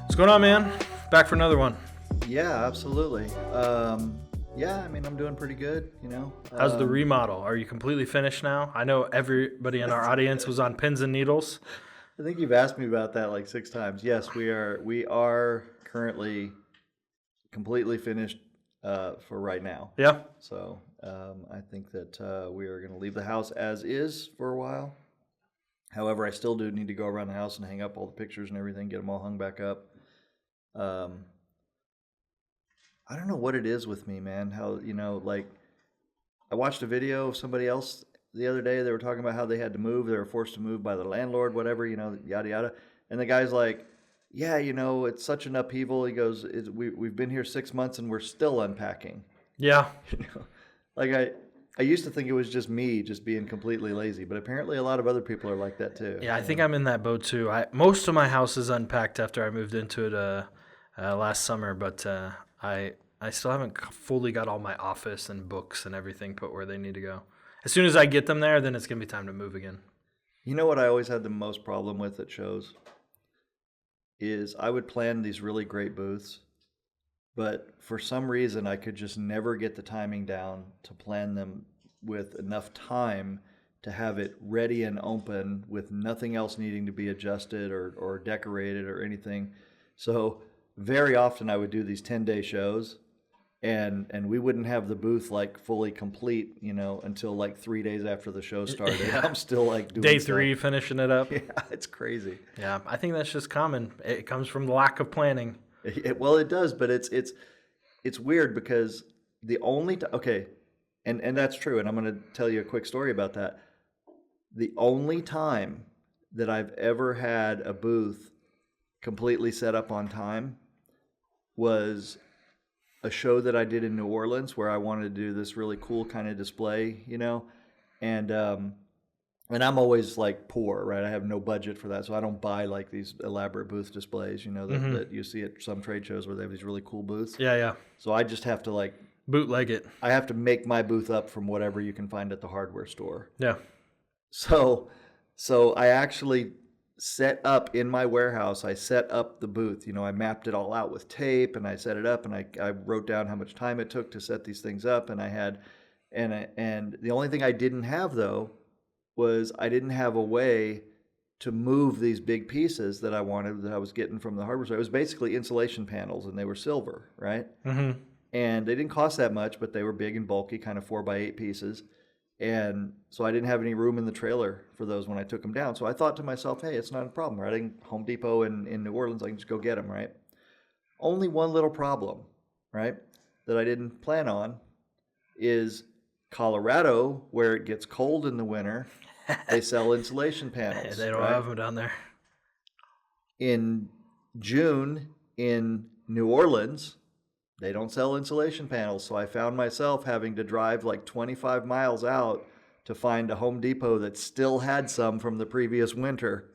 What's going on, man? Back for another one. Yeah, absolutely. Yeah, I mean, I'm doing pretty good, you know. How's the remodel? Are you completely finished now? I know everybody in our audience was on pins and needles. I think you've asked me about that like 6 times. Yes, we are currently completely finished for right now. Yeah. So I think that we are going to leave the house as is for a while. However, I still do need to go around the house and hang up all the pictures and everything, get them all hung back up. I don't know what it is with me, man. How, like, I watched a video of somebody else the other day. They were talking about how they had to move. They were forced to move by the landlord, whatever, yada, yada. And the guy's like, yeah, it's such an upheaval. He goes, we've been here 6 months and we're still unpacking. Yeah. Like I used to think it was just me just being completely lazy, but apparently a lot of other people are like that too. Yeah, I think I'm in that boat too. Most of my house is unpacked after I moved into it last summer, but I still haven't fully got all my office and books and everything put where they need to go. As soon as I get them there, then it's going to be time to move again. You know what I always had the most problem with at shows is I would plan these really great booths, but for some reason I could just never get the timing down to plan them with enough time to have it ready and open with nothing else needing to be adjusted or decorated or anything. So very often I would do these 10-day shows and we wouldn't have the booth like fully complete, until like 3 days after the show started. Yeah. I'm still like doing Day 3 finishing it up. Yeah, it's crazy. Yeah, I think that's just common. It comes from the lack of planning. Well, it does, but it's weird because the only okay, and that's true, and I'm going to tell you a quick story about that. The only time that I've ever had a booth completely set up on time was a show that I did in New Orleans where I wanted to do this really cool kind of display, and I'm always like poor, right? I have no budget for that, so I don't buy like these elaborate booth displays, that you see at some trade shows where they have these really cool booths. Yeah, yeah. So I just have to like bootleg it. I have to make my booth up from whatever you can find at the hardware store. Yeah. So I actually set up in my warehouse. I set up the booth. I mapped it all out with tape, and I set it up, and I wrote down how much time it took to set these things up, and and the only thing I didn't have though was I didn't have a way to move these big pieces that I wanted that I was getting from the hardware store. It was basically insulation panels, and they were silver, right? Mm-hmm. And they didn't cost that much, but they were big and bulky, kind of 4x8 pieces. And so I didn't have any room in the trailer for those when I took them down. So I thought to myself, hey, it's not a problem, right? I can Home Depot in New Orleans, I can just go get them, right? Only one little problem, right, that I didn't plan on is Colorado, where it gets cold in the winter, they sell insulation panels. They don't have them down there. In June in New Orleans, they don't sell insulation panels, so I found myself having to drive like 25 miles out to find a Home Depot that still had some from the previous winter.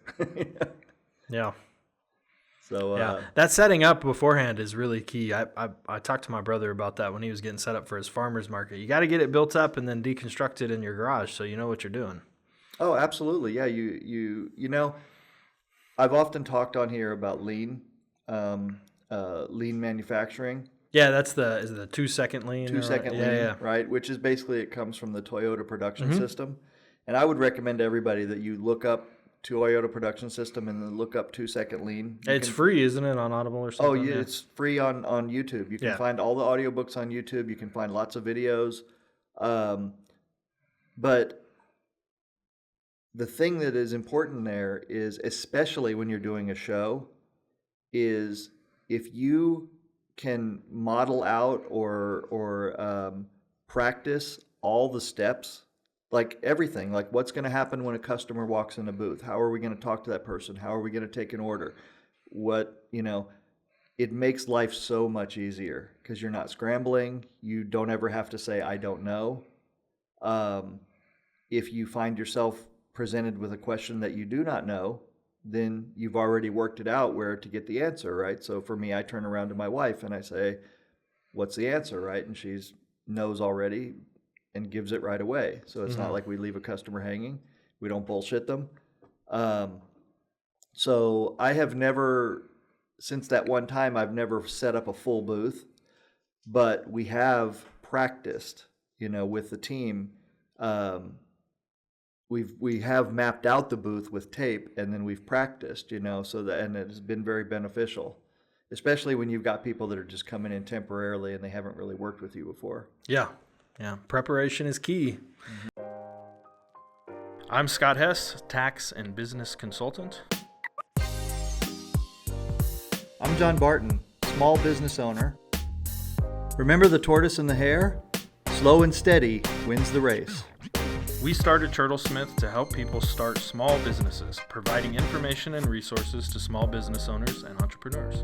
Yeah. So yeah, that setting up beforehand is really key. I talked to my brother about that when he was getting set up for his farmer's market. You got to get it built up and then deconstruct it in your garage so you know what you're doing. Oh, absolutely. Yeah, I've often talked on here about lean manufacturing. Yeah, is it the 2-second lean? 2-second lean, right? Which is basically, it comes from the Toyota production system. And I would recommend to everybody that you look up Toyota production system and then look up 2-second lean. It's free, isn't it, on Audible or something? Oh, yeah, it's free on YouTube. You can find all the audiobooks on YouTube. You can find lots of videos. But the thing that is important there is, especially when you're doing a show, is if you can model out or practice all the steps, like everything, like what's going to happen when a customer walks in a booth, how are we going to talk to that person, how are we going to take an order, it makes life so much easier because you're not scrambling. You don't ever have to say I don't know. If you find yourself presented with a question that you do not know, then you've already worked it out where to get the answer, right? So for me, I turn around to my wife and I say, what's the answer, right? And she knows already and gives it right away. So it's not like we leave a customer hanging. We don't bullshit them. Um, so I have never, since that one time, I've never set up a full booth, but we have practiced, with the team. We have mapped out the booth with tape, and then we've practiced, so that, and it has been very beneficial, especially when you've got people that are just coming in temporarily and they haven't really worked with you before. Yeah. Preparation is key. I'm Scott Hess, tax and business consultant. I'm John Barton, small business owner. Remember the tortoise and the hare? Slow and steady wins the race. We started Turtlesmith to help people start small businesses, providing information and resources to small business owners and entrepreneurs.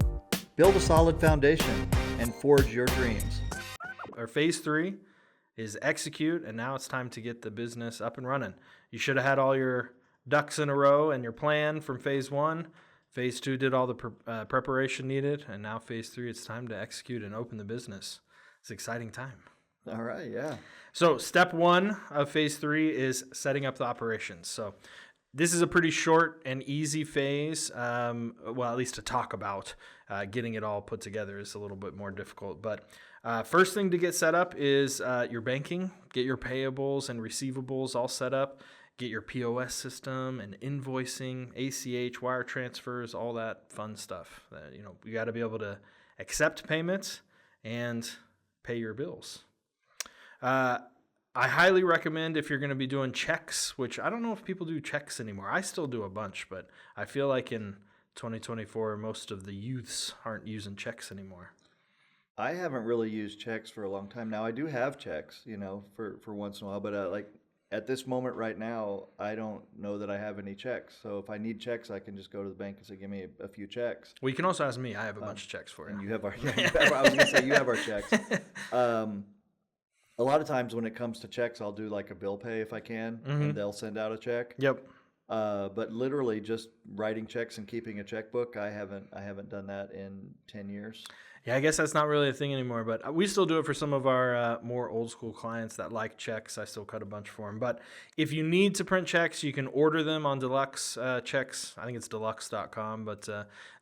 Build a solid foundation and forge your dreams. Our phase 3 is execute, and now it's time to get the business up and running. You should have had all your ducks in a row and your plan from phase 1. Phase 2 did all the preparation needed, and now phase 3, it's time to execute and open the business. It's an exciting time. All right, yeah. So step 1 of phase 3 is setting up the operations. So this is a pretty short and easy phase, well, at least to talk about. Getting it all put together is a little bit more difficult. But first thing to get set up is your banking. Get your payables and receivables all set up. Get your POS system and invoicing, ACH, wire transfers, all that fun stuff. You got to be able to accept payments and pay your bills. I highly recommend if you're going to be doing checks, which I don't know if people do checks anymore. I still do a bunch, but I feel like in 2024, most of the youths aren't using checks anymore. I haven't really used checks for a long time now. I do have checks, for once in a while, but like at this moment right now, I don't know that I have any checks. So if I need checks, I can just go to the bank and say, give me a few checks. Well, you can also ask me. I have a bunch of checks for you. And you have our, I was going to say, you have our checks. A lot of times when it comes to checks, I'll do like a bill pay if I can, and they'll send out a check. Yep. But literally just writing checks and keeping a checkbook, I haven't done that in 10 years. Yeah, I guess that's not really a thing anymore, but we still do it for some of our more old school clients that like checks. I still cut a bunch for them. But if you need to print checks, you can order them on Deluxe checks. I think it's deluxe.com, but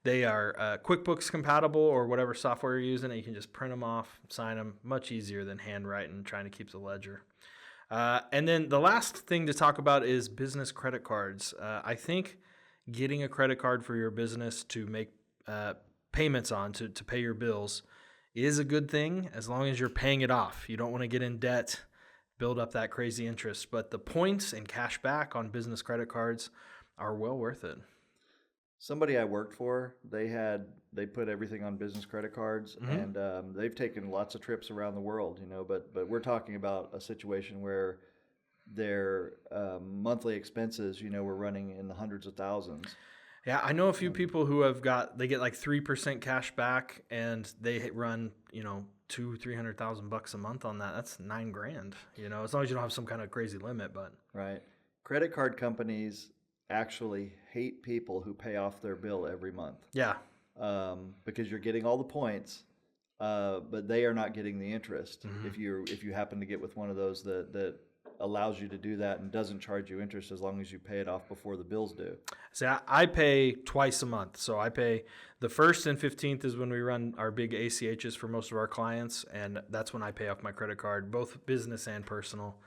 they are QuickBooks compatible or whatever software you're using. And you can just print them off, sign them. Much easier than handwriting, trying to keep the ledger. And then the last thing to talk about is business credit cards. I think getting a credit card for your business to make payments on to pay your bills is a good thing as long as you're paying it off. You don't want to get in debt, build up that crazy interest. But the points and cash back on business credit cards are well worth it. Somebody I worked for, they put everything on business credit cards, and they've taken lots of trips around the world, but we're talking about a situation where their monthly expenses, were running in the hundreds of thousands. Yeah, I know a few people who they get like 3% cash back, and they run, $200,000-$300,000 a month on that. That's $9,000, as long as you don't have some kind of crazy limit. But right, credit card companies actually hate people who pay off their bill every month. Yeah, because you're getting all the points, but they are not getting the interest. If you happen to get with one of those that allows you to do that and doesn't charge you interest as long as you pay it off before the bills due. See, I pay twice a month. So I pay the 1st and 15th is when we run our big ACHs for most of our clients, and that's when I pay off my credit card, both business and personal.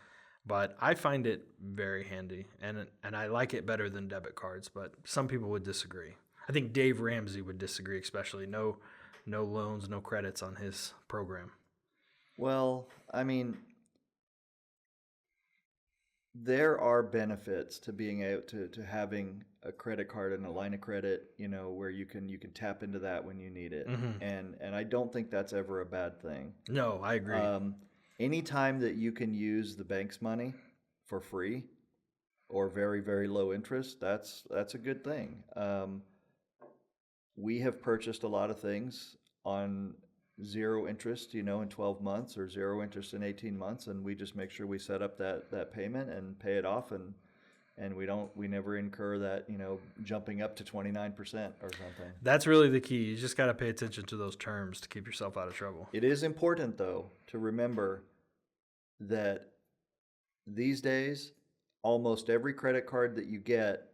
But I find it very handy, and I like it better than debit cards, but some people would disagree. I think Dave Ramsey would disagree, especially no loans, no credits on his program. Well, I mean, there are benefits to being able to having a credit card and a line of credit, where you can tap into that when you need it. And I don't think that's ever a bad thing. No, I agree. Anytime that you can use the bank's money for free or very, very low interest, that's a good thing. We have purchased a lot of things on zero interest, in 12 months or zero interest in 18 months. And we just make sure we set up that payment and pay it off. And we never incur that, jumping up to 29% or something. That's really the key. You just got to pay attention to those terms to keep yourself out of trouble. It is important, though, to remember that these days, almost every credit card that you get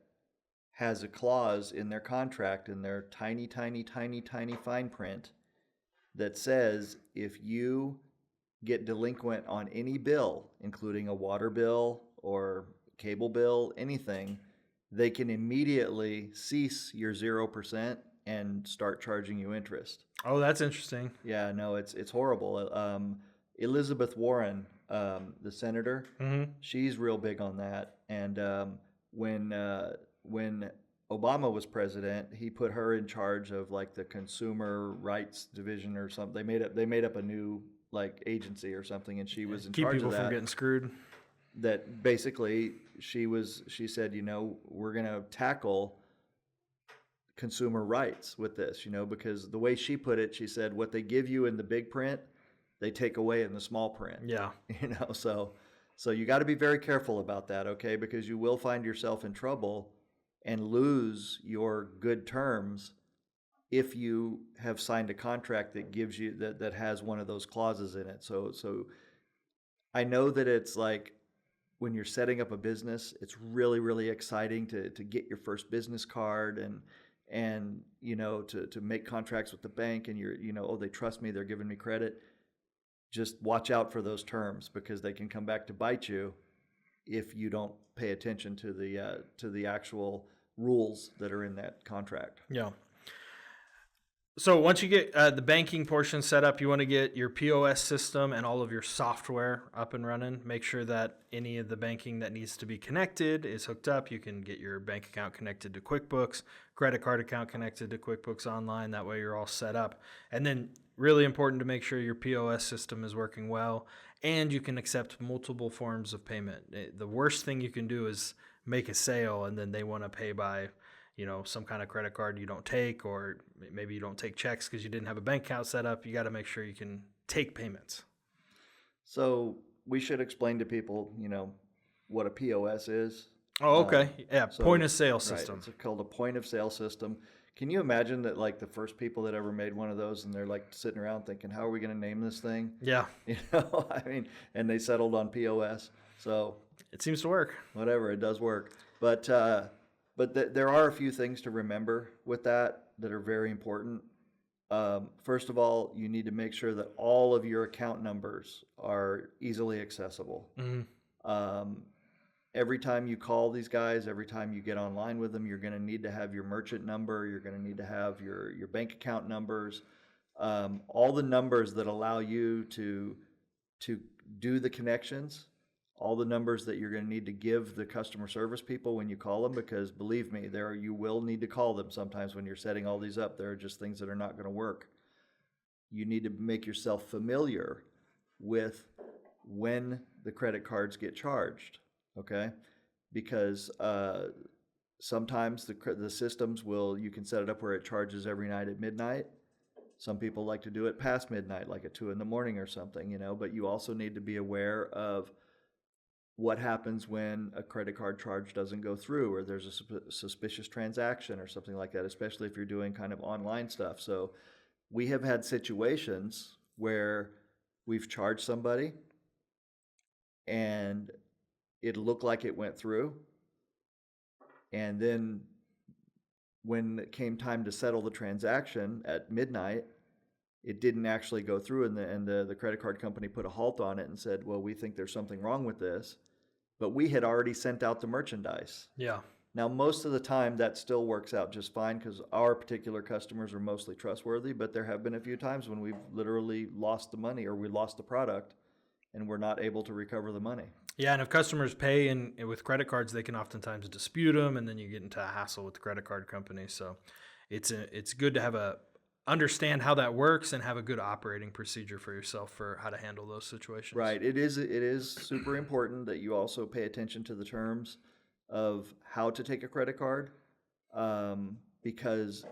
has a clause in their contract, in their tiny, tiny, tiny, tiny fine print, that says if you get delinquent on any bill, including a water bill or cable bill, anything, they can immediately cease your 0% and start charging you interest. Oh, that's interesting. Yeah, no, it's horrible. Elizabeth Warren, the senator, she's real big on that. And when Obama was president, he put her in charge of like the Consumer Rights Division or something. They made up a new like agency or something, and she was in Keep charge people of that. from getting screwed. That basically she said, we're gonna tackle consumer rights with this, because the way she put it, she said, what they give you in the big print, they take away in the small print. Yeah. So you got to be very careful about that, okay? Because you will find yourself in trouble and lose your good terms if you have signed a contract that gives you that has one of those clauses in it. So I know that it's like when you're setting up a business, it's really, really exciting to get your first business card and to make contracts with the bank, and oh, they trust me, they're giving me credit. Just watch out for those terms, because they can come back to bite you if you don't pay attention to the actual rules that are in that contract. Yeah. So once you get the banking portion set up, you want to get your POS system and all of your software up and running. Make sure that any of the banking that needs to be connected is hooked up. You can get your bank account connected to QuickBooks, credit card account connected to QuickBooks Online. That way you're all set up. And then really important to make sure your POS system is working well and you can accept multiple forms of payment. The worst thing you can do is make a sale and then they want to pay by some kind of credit card you don't take, or maybe you don't take checks because you didn't have a bank account set up. You got to make sure you can take payments. So we should explain to people, what a POS is. Oh, okay. Point of sale system. Right, it's called a point of sale system. Can you imagine that, like, the first people that ever made one of those, and they're like sitting around thinking, how are we going to name this thing? Yeah. And they settled on POS. So it seems to work. Whatever, it does work. But there are a few things to remember with that are very important. First of all, you need to make sure that all of your account numbers are easily accessible. Mm-hmm. Every time you call these guys, every time you get online with them, you're going to need to have your merchant number. You're going to need to have your bank account numbers, all the numbers that allow you to do the connections. All the numbers that you're going to need to give the customer service people when you call them, because believe me, you will need to call them sometimes when you're setting all these up. There are just things that are not going to work. You need to make yourself familiar with when the credit cards get charged, okay? Because sometimes the systems you can set it up where it charges every night at midnight. Some people like to do it past midnight, like at 2 a.m. or something, but you also need to be aware of what happens when a credit card charge doesn't go through, or there's a suspicious transaction or something like that, especially if you're doing kind of online stuff. So we have had situations where we've charged somebody and it looked like it went through, and then when it came time to settle the transaction at midnight, it didn't actually go through, and the credit card company put a halt on it and said, well, we think there's something wrong with this. But we had already sent out the merchandise. Yeah. Now, most of the time, that still works out just fine because our particular customers are mostly trustworthy, but there have been a few times when we've literally lost the money, or we lost the product and we're not able to recover the money. Yeah, and if customers pay with credit cards, they can oftentimes dispute them, and then you get into a hassle with the credit card company. So it's good to have understand how that works and have a good operating procedure for yourself for how to handle those situations. Right. It is super important that you also pay attention to the terms of how to take a credit card, because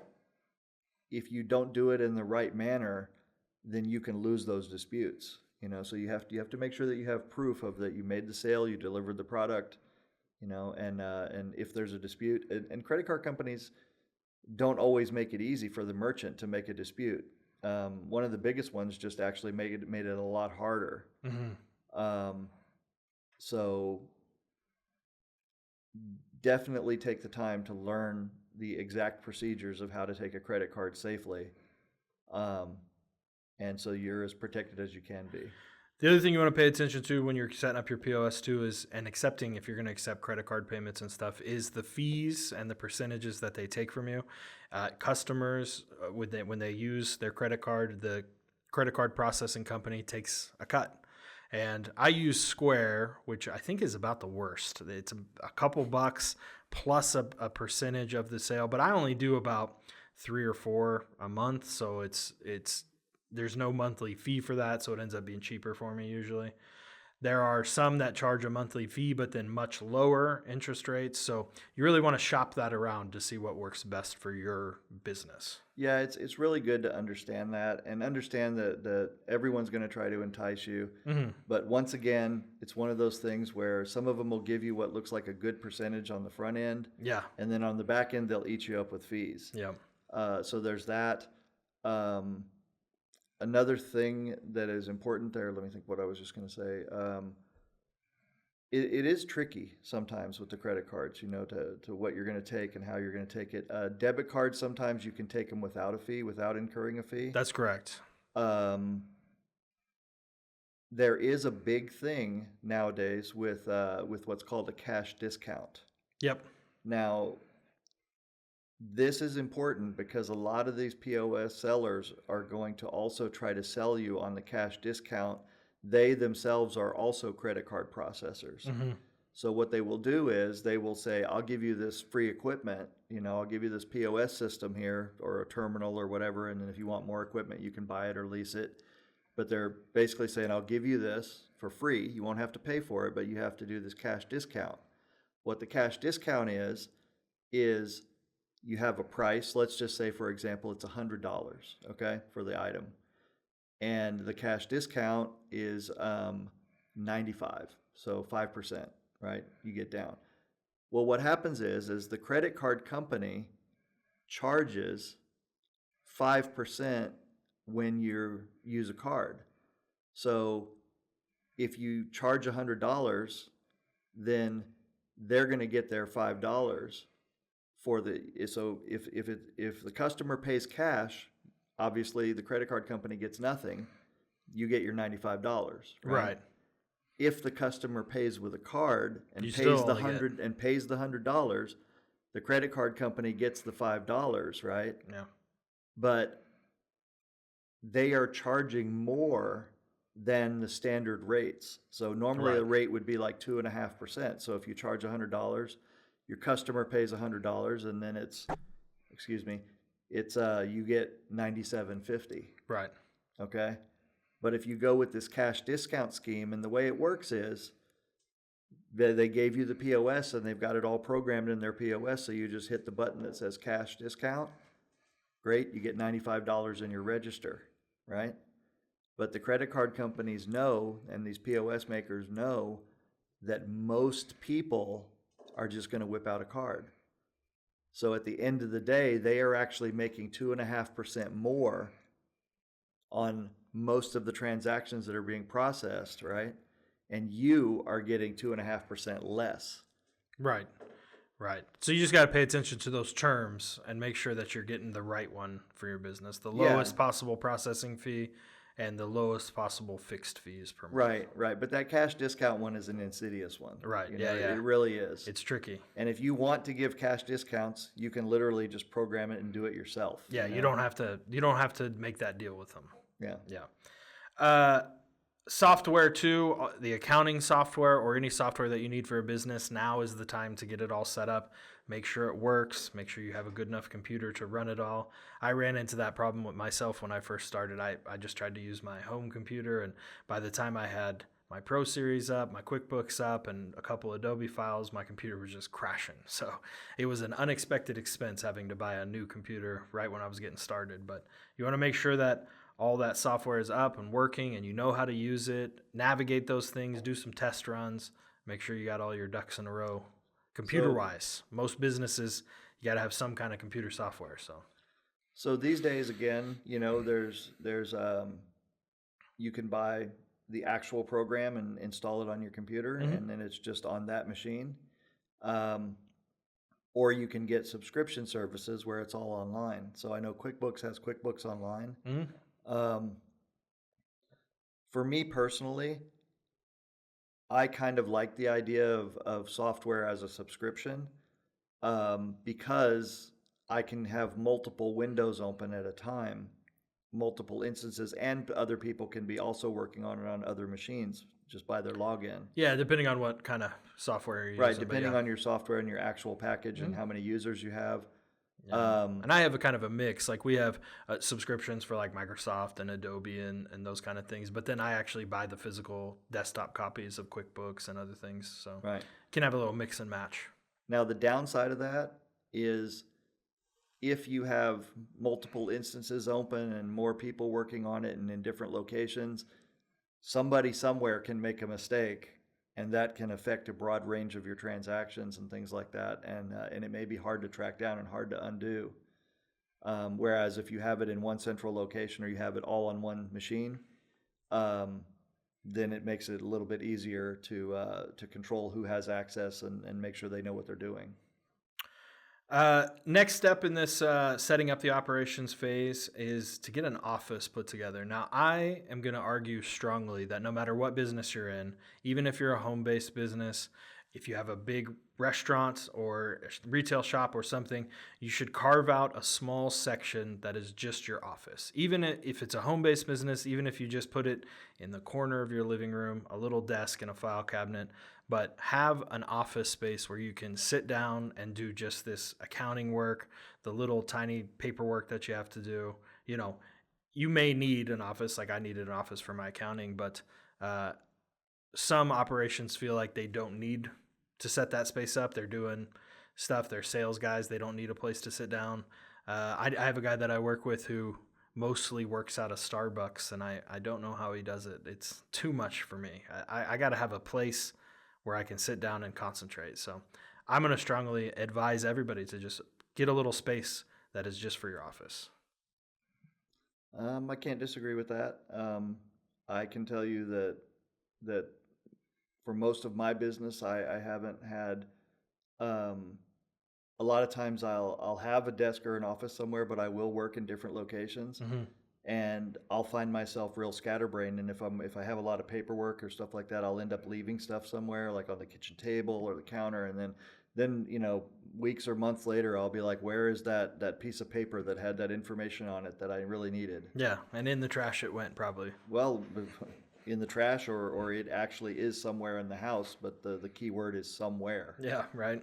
if you don't do it in the right manner, then you can lose those disputes. So you have to make sure that you have proof of that you made the sale, you delivered the product, and if there's a dispute, and credit card companies don't always make it easy for the merchant to make a dispute. One of the biggest ones just actually made it a lot harder. Mm-hmm. So definitely take the time to learn the exact procedures of how to take a credit card safely. Um, and so you're as protected as you can be. The other thing you want to pay attention to when you're setting up your POS too is, and accepting, if you're going to accept credit card payments and stuff, is the fees and the percentages that they take from you. Customers, when they use their credit card, the credit card processing company takes a cut. And I use Square, which I think is about the worst. It's a couple bucks plus a percentage of the sale, but I only do about 3 or 4 a month, so it's there's no monthly fee for that, so it ends up being cheaper for me usually. There are some that charge a monthly fee, but then much lower interest rates. So you really want to shop that around to see what works best for your business. Yeah, it's really good to understand that and understand that everyone's going to try to entice you. Mm-hmm. But once again, it's one of those things where some of them will give you what looks like a good percentage on the front end, Yeah. and then on the back end, they'll eat you up with fees. Yeah. So there's that. Another thing that is important there, let me think what I was just going to say. It is tricky sometimes with the credit cards, to what you're going to take and how you're going to take it. Debit cards, sometimes you can take them without a fee, without incurring a fee. That's correct. There is a big thing nowadays with what's called a cash discount. Yep. Now, this is important because a lot of these POS sellers are going to also try to sell you on the cash discount. They themselves are also credit card processors. Mm-hmm. So what they will do is they will say, I'll give you this free equipment, I'll give you this POS system here or a terminal or whatever, and then if you want more equipment, you can buy it or lease it. But they're basically saying, I'll give you this for free. You won't have to pay for it, but you have to do this cash discount. What the cash discount is you have a price. Let's just say, for example, it's $100, okay, for the item. And the cash discount is 95, so 5%, right? You get down. Well, what happens is the credit card company charges 5% when you use a card. So if you charge $100, then they're going to get their $5 for so if the customer pays cash, obviously the credit card company gets nothing. You get your $95, Right. If the customer pays with a card and You pays still the only $100, the credit card company gets the $5, right? Yeah. But they are charging more than the standard rates. So normally the rate would be like 2.5%. So if you charge $100, your customer pays $100, and then it's you get $97.50. Right. Okay, but if you go with this cash discount scheme, and the way it works is they gave you the POS and they've got it all programmed in their POS, so you just hit the button that says cash discount. Great, you get $95 in your register, right? But the credit card companies know, and these POS makers know, that most people are just going to whip out a card. So at the end of the day, they are actually making 2.5% more on most of the transactions that are being processed, right? And you are getting 2.5% less. Right. Right. So you just got to pay attention to those terms and make sure that you're getting the right one for your business. The lowest possible processing fee and the lowest possible fixed fees per month. Right. But that cash discount one is an insidious one. Right. It really is. It's tricky. And if you want to give cash discounts, you can literally just program it and do it yourself. Yeah, you don't have to make that deal with them. Yeah. Yeah. Software too, the accounting software or any software that you need for a business, now is the time to get it all set up. Make sure it works. Make sure you have a good enough computer to run it all. I ran into that problem with myself when I first started. I just tried to use my home computer, and by the time I had my Pro Series up, my QuickBooks up, and a couple Adobe files, my computer was just crashing. So it was an unexpected expense having to buy a new computer right when I was getting started. But you want to make sure that all that software is up and working and you know how to use it, navigate those things, do some test runs, make sure you got all your ducks in a row. Computer-wise, most businesses, you got to have some kind of computer software. So these days, again, there's you can buy the actual program and install it on your computer, and then it's just on that machine. Um, or you can get subscription services where it's all online. So I know QuickBooks has QuickBooks Online. Um, for me personally, I kind of like the idea of software as a subscription, because I can have multiple windows open at a time, multiple instances, and other people can be also working on it on other machines just by their login. Yeah, depending on what kind of software you're Right, using. depending on your software and your actual package and how many users you have. And I have a kind of a mix. Like we have subscriptions for like Microsoft and Adobe and those kind of things. But then I actually buy the physical desktop copies of QuickBooks and other things. So Right. can have a little mix and match. Now, the downside of that is if you have multiple instances open and more people working on it and in different locations, somebody somewhere can make a mistake, and that can affect a broad range of your transactions and things like that. And it may be hard to track down and hard to undo. Whereas if you have it in one central location or you have it all on one machine, then it makes it a little bit easier to control who has access and make sure they know what they're doing. Next step in this setting up the operations phase is to get an office put together. Now, I am going to argue strongly that no matter what business you're in, even if you're a home-based business, if you have a big restaurant or retail shop or something, you should carve out a small section that is just your office. Even if it's a home-based business, even if you just put it in the corner of your living room, a little desk and a file cabinet, but have an office space where you can sit down and do just this accounting work, the little tiny paperwork that you have to do. You know, you may need an office, like I needed an office for my accounting, but some operations feel like they don't need to set that space up. They're doing stuff. They're sales guys. They don't need a place to sit down. I have a guy that I work with who mostly works out of Starbucks, and I don't know how he does it. It's too much for me. I got to have a place where I can sit down and concentrate. So I'm going to strongly advise everybody to just get a little space that is just for your office. I can't disagree with that. I can tell you that for most of my business, I haven't had. A lot of times I'll have a desk or an office somewhere, but I will work in different locations, and I'll find myself real scatterbrained. And if I have a lot of paperwork or stuff like that, I'll end up leaving stuff somewhere, like on the kitchen table or the counter, and then weeks or months later, I'll be like, where is that piece of paper that had that information on it that I really needed? Yeah, and in the trash it went probably. Well, in the trash, or it actually is somewhere in the house, but the key word is somewhere. Yeah, right.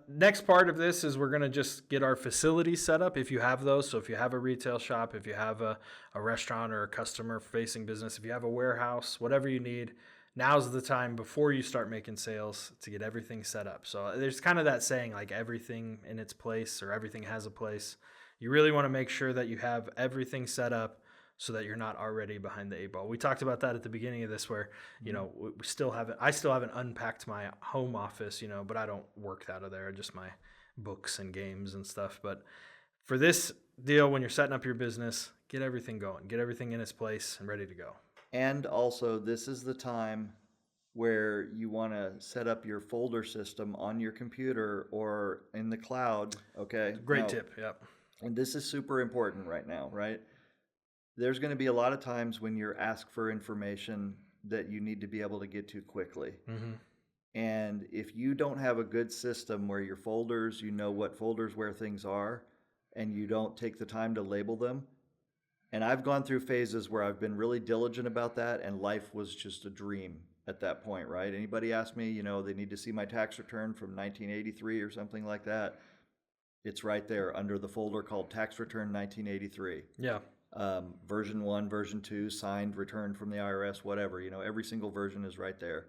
Next part of this is we're going to just get our facilities set up if you have those. So if you have a retail shop, if you have a restaurant or a customer facing business, if you have a warehouse, whatever you need, now's the time before you start making sales to get everything set up. So there's kind of that saying, like everything in its place or everything has a place. You really want to make sure that you have everything set up so that you're not already behind the 8 ball. We talked about that at the beginning of this, where I still haven't unpacked my home office, but I don't work out of there, just my books and games and stuff. But for this deal, when you're setting up your business, get everything going, get everything in its place and ready to go. And also, this is the time where you want to set up your folder system on your computer or in the cloud. Okay, great tip. Yep. And this is super important right now, right? There's going to be a lot of times when you're asked for information that you need to be able to get to quickly. And if you don't have a good system where your folders, you know what folders where things are, and you don't take the time to label them. And I've gone through phases where I've been really diligent about that, and life was just a dream at that point, right? Anybody ask me, they need to see my tax return from 1983 or something like that, it's right there under the folder called Tax Return 1983. Yeah. Version 1, version 2, signed, returned from the IRS, whatever, every single version is right there.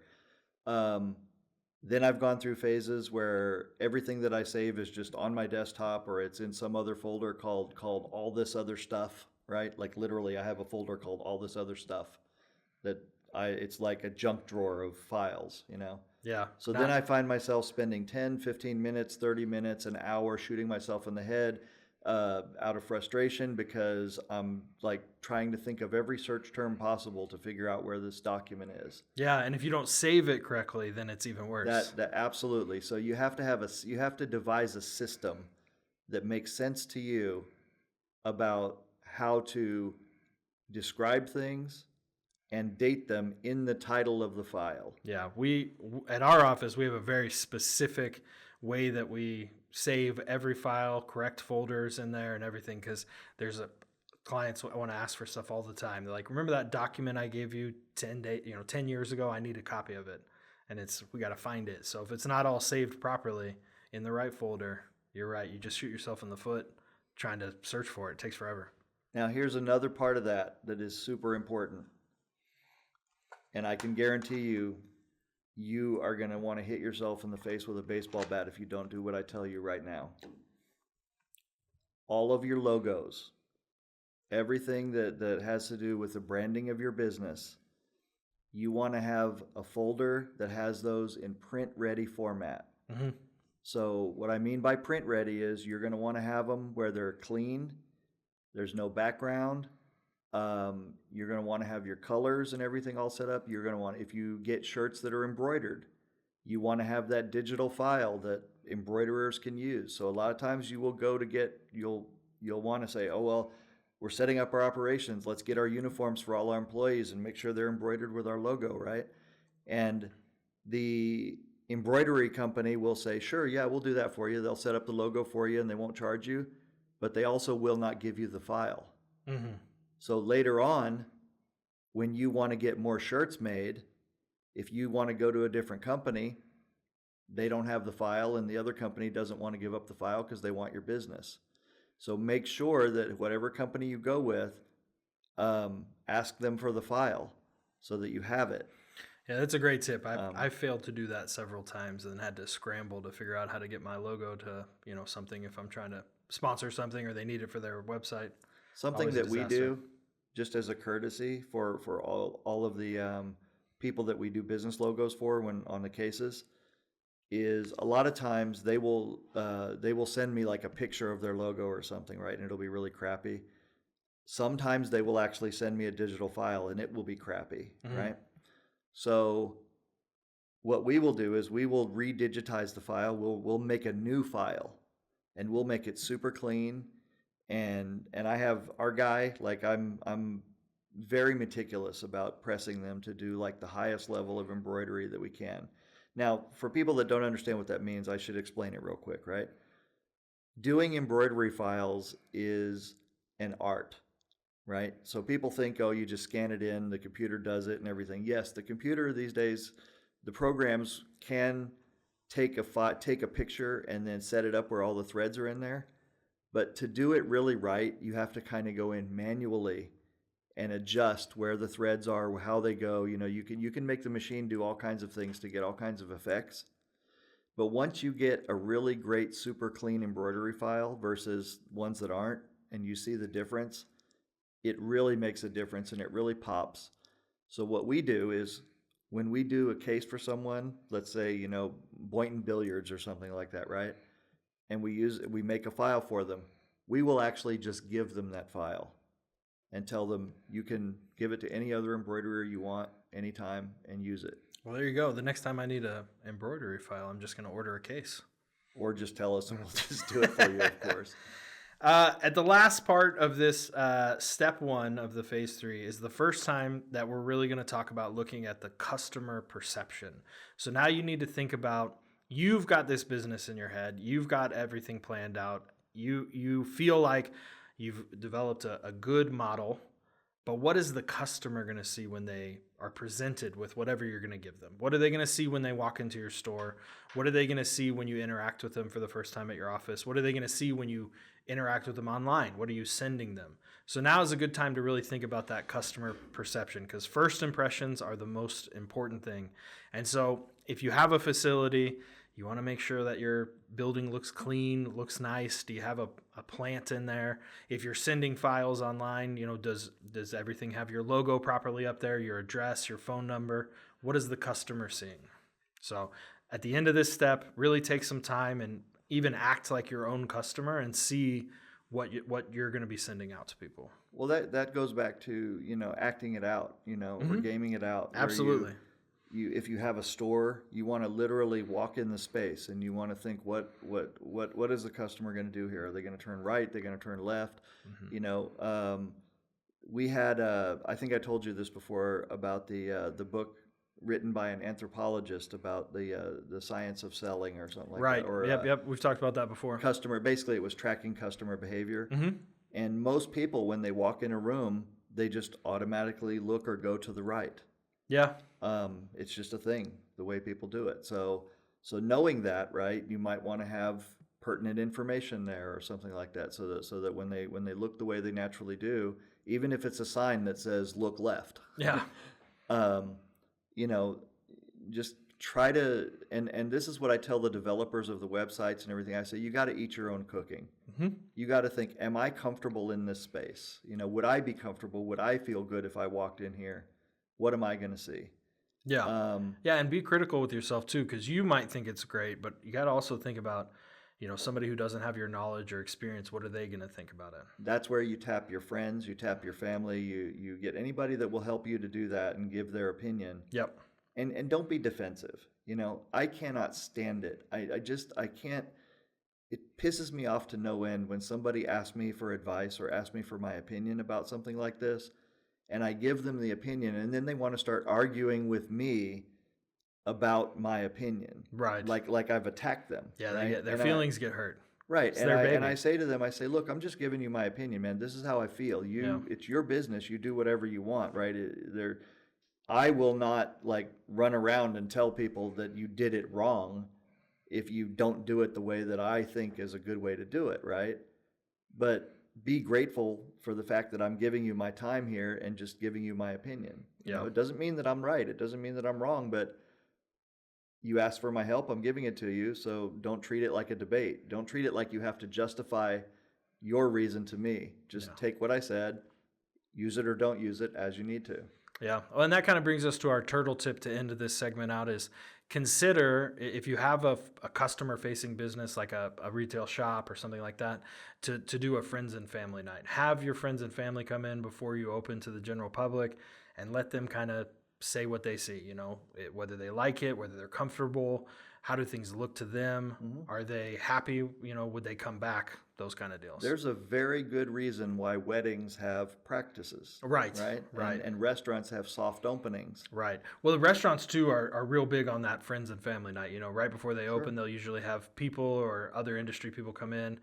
Then I've gone through phases where everything that I save is just on my desktop, or it's in some other folder called all this other stuff, right? Like literally I have a folder called all this other stuff it's like a junk drawer of files, Yeah. So then I find myself spending 10, 15 minutes, 30 minutes, an hour shooting myself in the head, out of frustration because I'm like trying to think of every search term possible to figure out where this document is. Yeah, and if you don't save it correctly, then it's even worse. That absolutely. So you have to you have to devise a system that makes sense to you about how to describe things and date them in the title of the file. Yeah, at our office, we have a very specific way that we save every file, correct folders in there and everything, because there's clients want to ask for stuff all the time. They're like, remember that document I gave you 10 years ago? I need a copy of it. And we got to find it. So if it's not all saved properly in the right folder, you're right. You just shoot yourself in the foot trying to search for it. It takes forever. Now, here's another part of that is super important. And I can guarantee you, you are going to want to hit yourself in the face with a baseball bat if you don't do what I tell you right now. All of your logos, everything that has to do with the branding of your business, you want to have a folder that has those in print-ready format. Mm-hmm. So what I mean by print-ready is you're going to want to have them where they're clean, there's no background. You're going to want to have your colors and everything all set up. You're going to want, if you get shirts that are embroidered, you want to have that digital file that embroiderers can use. So a lot of times you will go to get, you'll want to say, oh, well, we're setting up our operations. Let's get our uniforms for all our employees and make sure they're embroidered with our logo, right? And the embroidery company will say, sure, yeah, we'll do that for you. They'll set up the logo for you and they won't charge you, but they also will not give you the file. Mm-hmm. So later on, when you want to get more shirts made, if you want to go to a different company, they don't have the file and the other company doesn't want to give up the file because they want your business. So make sure that whatever company you go with, ask them for the file so that you have it. Yeah, that's a great tip. I failed to do that several times and had to scramble to figure out how to get my logo to, something if I'm trying to sponsor something or they need it for their website. Something that we do, just as a courtesy for all of the people that we do business logos for when on the cases, is a lot of times they will send me like a picture of their logo or something, right? And it'll be really crappy. Sometimes they will actually send me a digital file and it will be crappy, mm-hmm. right? So what we will do is we will redigitize the file. We'll make a new file and we'll make it super clean. And I have our guy, like I'm very meticulous about pressing them to do like the highest level of embroidery that we can. Now, for people that don't understand what that means, I should explain it real quick, right? Doing embroidery files is an art, right? So people think, oh, you just scan it in, the computer does it and everything. Yes, the computer these days, the programs can take a picture and then set it up where all the threads are in there. But to do it really right, you have to kind of go in manually and adjust where the threads are, how they go. You can make the machine do all kinds of things to get all kinds of effects. But once you get a really great, super clean embroidery file versus ones that aren't, and you see the difference, it really makes a difference and it really pops. So what we do is when we do a case for someone, let's say, Boynton Billiards or something like that, right? And we make a file for them, we will actually just give them that file and tell them you can give it to any other embroiderer you want anytime and use it. Well, there you go. The next time I need a embroidery file, I'm just going to order a case. Or just tell us and we'll just do it for you, of course. At the last part of this step 1 of the phase 3 is the first time that we're really going to talk about looking at the customer perception. So now you need to think about, you've got this business in your head. You've got everything planned out. You feel like you've developed a good model, but what is the customer going to see when they are presented with whatever you're going to give them? What are they going to see when they walk into your store? What are they going to see when you interact with them for the first time at your office? What are they going to see when you interact with them online? What are you sending them? So now is a good time to really think about that customer perception, because first impressions are the most important thing. And so if you have a facility, you want to make sure that your building looks clean, looks nice. Do you have a plant in there? If you're sending files online, does everything have your logo properly up there, your address, your phone number? What is the customer seeing? So at the end of this step, really take some time and even act like your own customer and see what you're going to be sending out to people. Well, that goes back to, acting it out, or gaming it out. where Absolutely. You if you have a store, you want to literally walk in the space and you want to think, what is the customer going to do here? Are they going to turn right? They're going to turn left? We had I think I told you this before about the book written by an anthropologist about the science of selling or something like Right. that. Or Yep. We've talked about that before. basically it was tracking customer behavior. Mm-hmm. And most people, when they walk in a room, they just automatically look or go to the right. Yeah. It's just a thing, the way people do it. So knowing that, right, you might want to have pertinent information there or something like that, so that when they look the way they naturally do, even if it's a sign that says "look left," Yeah. just try to. And this is what I tell the developers of the websites and everything. I say, you got to eat your own cooking. Mm-hmm. You got to think, am I comfortable in this space? Would I be comfortable? Would I feel good if I walked in here? What am I going to see? Yeah. And be critical with yourself too, because you might think it's great, but you got to also think about, somebody who doesn't have your knowledge or experience. What are they going to think about it? That's where you tap your friends, you tap your family, you get anybody that will help you to do that and give their opinion. Yep. And don't be defensive. I cannot stand it. I can't. It pisses me off to no end when somebody asks me for advice or asks me for my opinion about something like this, and I give them the opinion, and then they want to start arguing with me about my opinion. Right. Like I've attacked them. Yeah, right? their feelings get hurt. Right. It's And their baby. I say to them, look, I'm just giving you my opinion, man. This is how I feel. It's your business. You do whatever you want, right? I will not run around and tell people that you did it wrong if you don't do it the way that I think is a good way to do it, right? But be grateful for the fact that I'm giving you my time here and just giving you my opinion. It doesn't mean that I'm right. It doesn't mean that I'm wrong, but you asked for my help, I'm giving it to you, so don't treat it like a debate. Don't treat it like you have to justify your reason to me. Just take what I said, use it or don't use it as you need to. Yeah. Well, and that kind of brings us to our turtle tip to end this segment out is consider, if you have a customer-facing business like a retail shop or something like that, to do a friends and family night. Have your friends and family come in before you open to the general public and let them kind of say what they see, whether they like it, whether they're comfortable, how do things look to them, are they happy, would they come back, those kind of deals. There's a very good reason why weddings have practices. Right. And restaurants have soft openings. Right. Well, the restaurants too are real big on that friends and family night. Right before they open, they'll usually have people or other industry people come in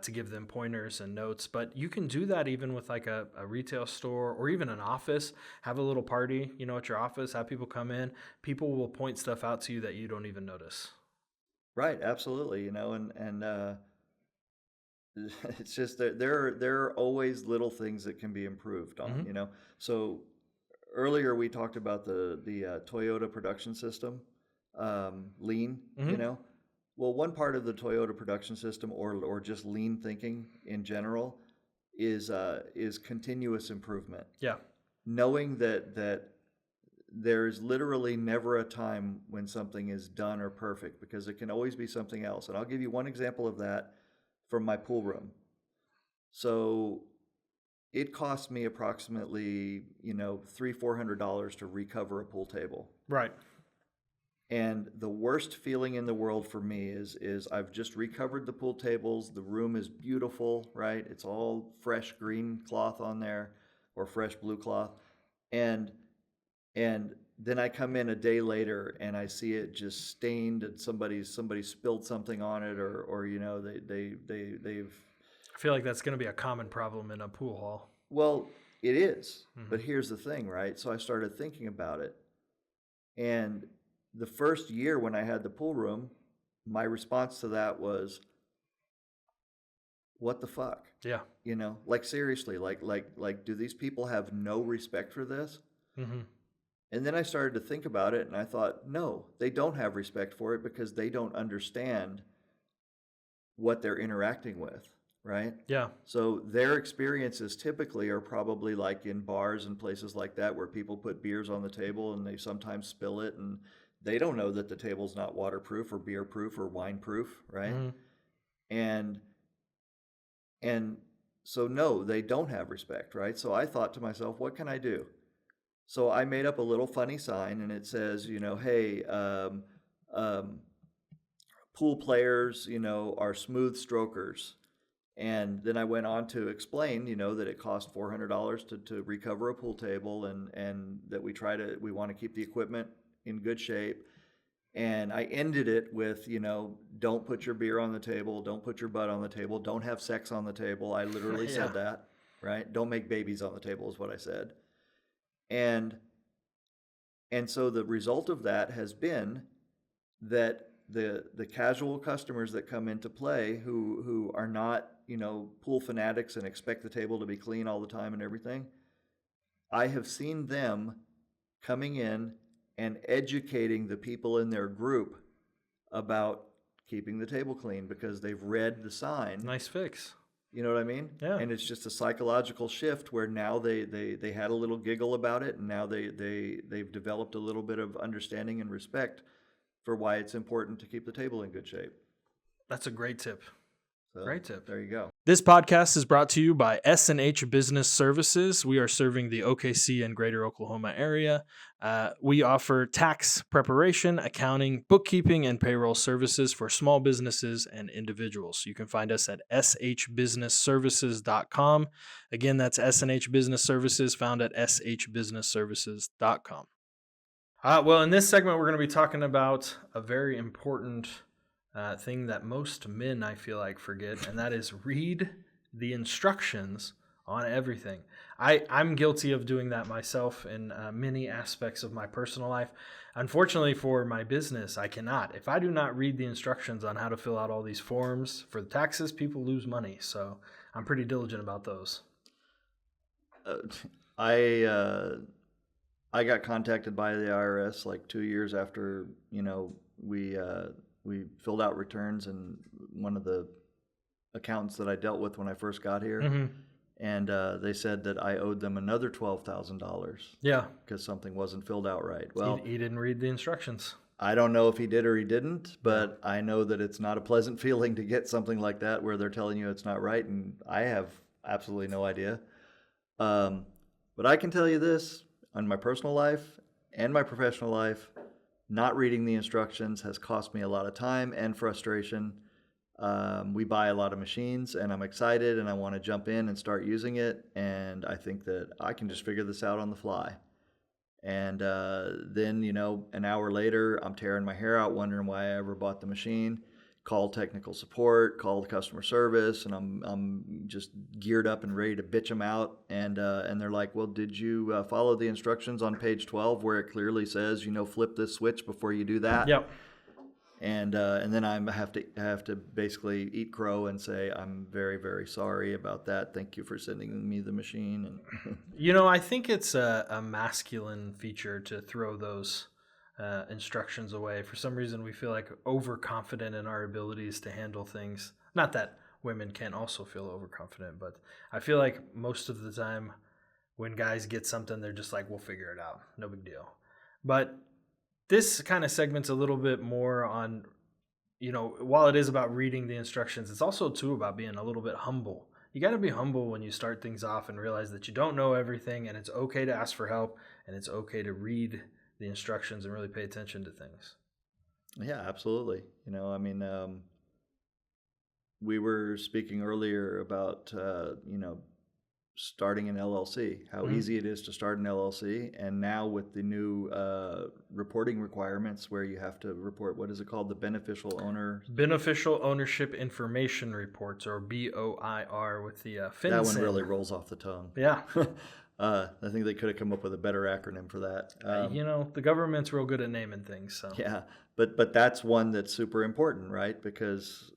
to give them pointers and notes. But you can do that even with like a retail store or even an office. Have a little party, at your office, have people come in. People will point stuff out to you that you don't even notice. Right. Absolutely. And it's just that there are always little things that can be improved on, So earlier we talked about the Toyota production system, lean, Well, one part of the Toyota production system or just lean thinking in general is continuous improvement. Yeah. Knowing that there's literally never a time when something is done or perfect, because it can always be something else. And I'll give you one example of that from my pool room. So it cost me approximately, $300-$400 to recover a pool table. Right. And the worst feeling in the world for me is I've just recovered the pool tables. The room is beautiful, right? It's all fresh green cloth on there or fresh blue cloth. And then I come in a day later and I see it just stained and somebody spilled something on it or they've. I feel like that's going to be a common problem in a pool hall. Well, it is. But here's the thing, right? So I started thinking about it. And the first year when I had the pool room, my response to that was, what the fuck? Yeah. Seriously, do these people have no respect for this? Mm-hmm. And then I started to think about it, and I thought, no, they don't have respect for it because they don't understand what they're interacting with, right? Yeah. So their experiences typically are probably like in bars and places like that where people put beers on the table and they sometimes spill it, and they don't know that the table's not waterproof or beer proof or wine proof, right? Mm-hmm. And so no, they don't have respect, right? So I thought to myself, what can I do? So I made up a little funny sign, and it says, hey, um, pool players, are smooth strokers. And then I went on to explain, that it costs $400 to recover a pool table, and that we want to keep the equipment in good shape. And I ended it with, don't put your beer on the table, don't put your butt on the table, don't have sex on the table. I literally Yeah. said that, right? Don't make babies on the table is what I said. And so the result of that has been that the casual customers that come into play who are not, pool fanatics and expect the table to be clean all the time and everything, I have seen them coming in and educating the people in their group about keeping the table clean because they've read the sign. Nice fix. You know what I mean? Yeah. And it's just a psychological shift where now they had a little giggle about it, and now they've developed a little bit of understanding and respect for why it's important to keep the table in good shape. That's a great tip. So, Great tip. there you go. This podcast is brought to you by S&H Business Services. We are serving the OKC and greater Oklahoma area. We offer tax preparation, accounting, bookkeeping, and payroll services for small businesses and individuals. You can find us at shbusinessservices.com. Again, that's S&H Business Services, found at shbusinessservices.com. Well, in this segment, we're going to be talking about a very important thing that most men, I feel like, forget, and that is read the instructions on everything. I'm guilty of doing that myself in many aspects of my personal life. Unfortunately for my business, I cannot. If I do not read the instructions on how to fill out all these forms for the taxes, people lose money. So I'm pretty diligent about those. I got contacted by the IRS like 2 years after, we filled out returns, and one of the accountants that I dealt with when I first got here, Mm-hmm. and they said that I owed them another $12,000. Yeah. Because something wasn't filled out right. Well, He didn't read the instructions. I don't know if he did or he didn't, but I know that it's not a pleasant feeling to get something like that where they're telling you it's not right, and I have absolutely no idea. But I can tell you this, on my personal life and my professional life, not reading the instructions has cost me a lot of time and frustration. We buy a lot of machines, and I'm excited, and I want to jump in and start using it, and I think that I can just figure this out on the fly. And then, an hour later, I'm tearing my hair out wondering why I ever bought the machine. Call technical support, call the customer service, and I'm just geared up and ready to bitch them out. And they're like, "Well, did you follow the instructions on page 12 where it clearly says, flip this switch before you do that?" Yep. And then I have to basically eat crow and say, "I'm very, very sorry about that. Thank you for sending me the machine." And I think it's a masculine feature to throw those instructions away. For some reason, we feel like overconfident in our abilities to handle things. Not that women can't also feel overconfident, but I feel like most of the time when guys get something, they're just like, we'll figure it out. No big deal. But this kind of segment's a little bit more on, while it is about reading the instructions, it's also too about being a little bit humble. You got to be humble when you start things off and realize that you don't know everything, and it's okay to ask for help, and it's okay to read the instructions and really pay attention to things. yeah, absolutely. We were speaking earlier about, starting an LLC, how easy it is to start an LLC. And now with the new reporting requirements where you have to report, what is it called? The beneficial ownership information reports, or BOIR, with the FinCEN. That one really rolls off the tongue. Yeah. I think they could have come up with a better acronym for that. The government's real good at naming things. So yeah, but that's one that's super important, right? Because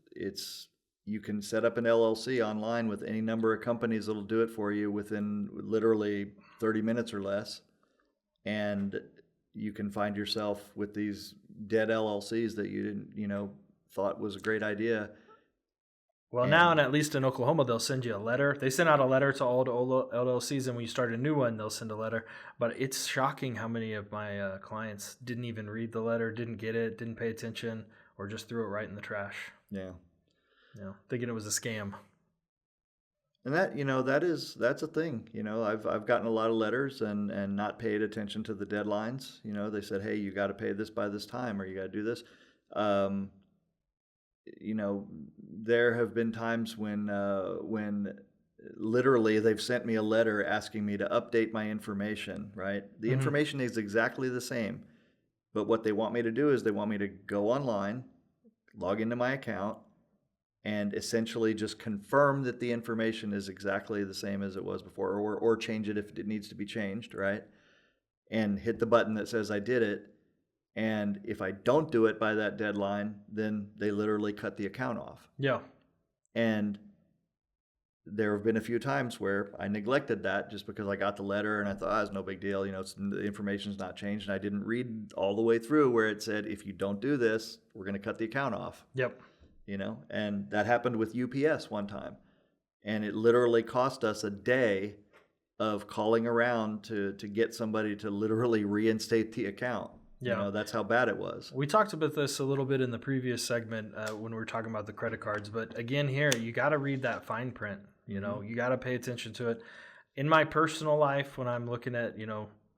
you can set up an LLC online with any number of companies that'll do it for you within literally 30 minutes or less. And you can find yourself with these dead LLCs that you didn't, thought was a great idea. Well, now, and at least in Oklahoma, they'll send you a letter. They send out a letter to all the LLCs, and when you start a new one, they'll send a letter. But it's shocking how many of my clients didn't even read the letter, didn't get it, didn't pay attention, or just threw it right in the trash. Yeah. Thinking it was a scam. And that's a thing. I've gotten a lot of letters and not paid attention to the deadlines. They said, hey, you got to pay this by this time, or you got to do this. Um, there have been times when literally they've sent me a letter asking me to update my information, right? The Hmm. information is exactly the same, but what they want me to do is they want me to go online, log into my account, and essentially just confirm that the information is exactly the same as it was before, or change it if it needs to be changed, right? And hit the button that says I did it. And if I don't do it by that deadline, then they literally cut the account off. Yeah. And there have been a few times where I neglected that just because I got the letter and I thought, it's no big deal. The information's not changed. And I didn't read all the way through where it said, if you don't do this, we're going to cut the account off. Yep. And that happened with UPS one time. And it literally cost us a day of calling around to get somebody to literally reinstate the account. Yeah. That's how bad it was. We talked about this a little bit in the previous segment when we were talking about the credit cards. But again, here, you got to read that fine print. You got to pay attention to it. In my personal life, when I'm looking at,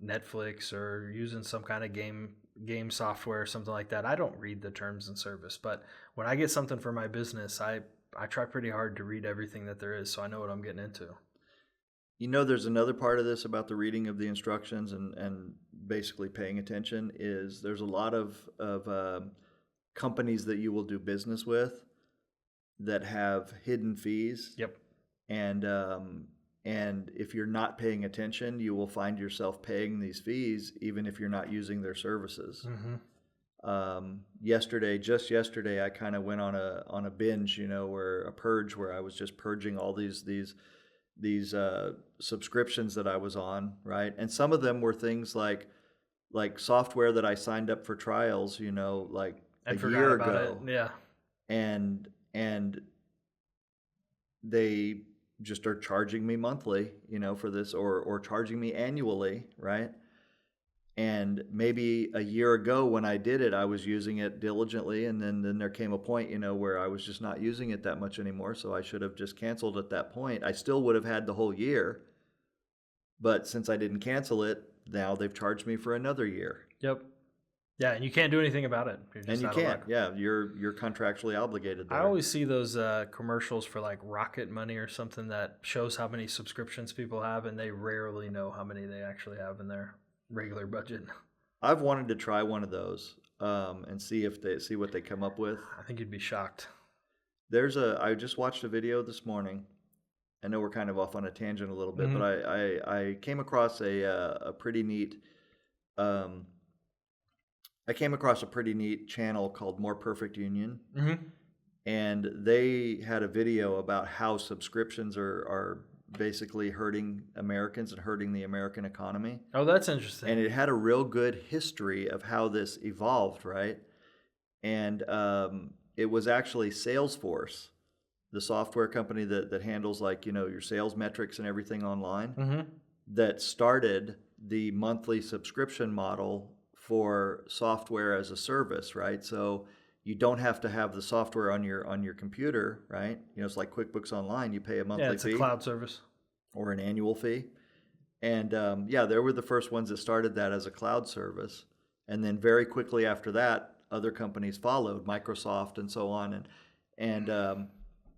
Netflix or using some kind of game software or something like that, I don't read the terms and service. But when I get something for my business, I try pretty hard to read everything that there is so I know what I'm getting into. There's another part of this about the reading of the instructions and basically paying attention is there's a lot of companies that you will do business with that have hidden fees. Yep. And if you're not paying attention, you will find yourself paying these fees even if you're not using their services. Mm-hmm. Just yesterday, I kind of went on a binge, where a purge where I was just purging all these subscriptions that I was on, right? And some of them were things like software that I signed up for trials, like And a forgot year about ago, it. Yeah. and they just are charging me monthly, for this, or charging me annually, right? And maybe a year ago when I did it, I was using it diligently, and then there came a point, where I was just not using it that much anymore, so I should have just canceled at that point. I still would have had the whole year, but since I didn't cancel it, now they've charged me for another year. Yep. Yeah, and you can't do anything about it. You're just And you out of can't. luck. Yeah, you're contractually obligated there. I always see those commercials for like Rocket Money or something that shows how many subscriptions people have, and they rarely know how many they actually have in their regular budget. I've wanted to try one of those and see what they come up with. I think you'd be shocked. I just watched a video this morning. I know we're kind of off on a tangent a little bit, but I came across a pretty neat channel called More Perfect Union, and they had a video about how subscriptions are basically hurting Americans and hurting the American economy. Oh, that's interesting. And it had a real good history of how this evolved, right? And it was actually Salesforce, the software company that handles your sales metrics and everything online, that started the monthly subscription model for software as a service, right? So you don't have to have the software on your computer, right? It's like QuickBooks Online. You pay a monthly fee. Yeah, it's a cloud service. Or an annual fee. And they were the first ones that started that as a cloud service. And then very quickly after that, other companies followed, Microsoft and so on. And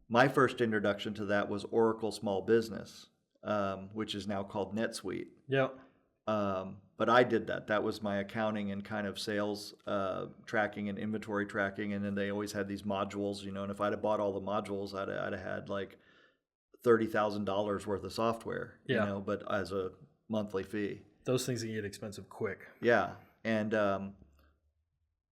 my first introduction to that was Oracle Small Business, which is now called NetSuite. Yep. But I did that. That was my accounting and kind of sales tracking and inventory tracking. And then they always had these modules, and if I'd have bought all the modules, I'd have had like $30,000 worth of software, but as a monthly fee. Those things can get expensive quick. Yeah. And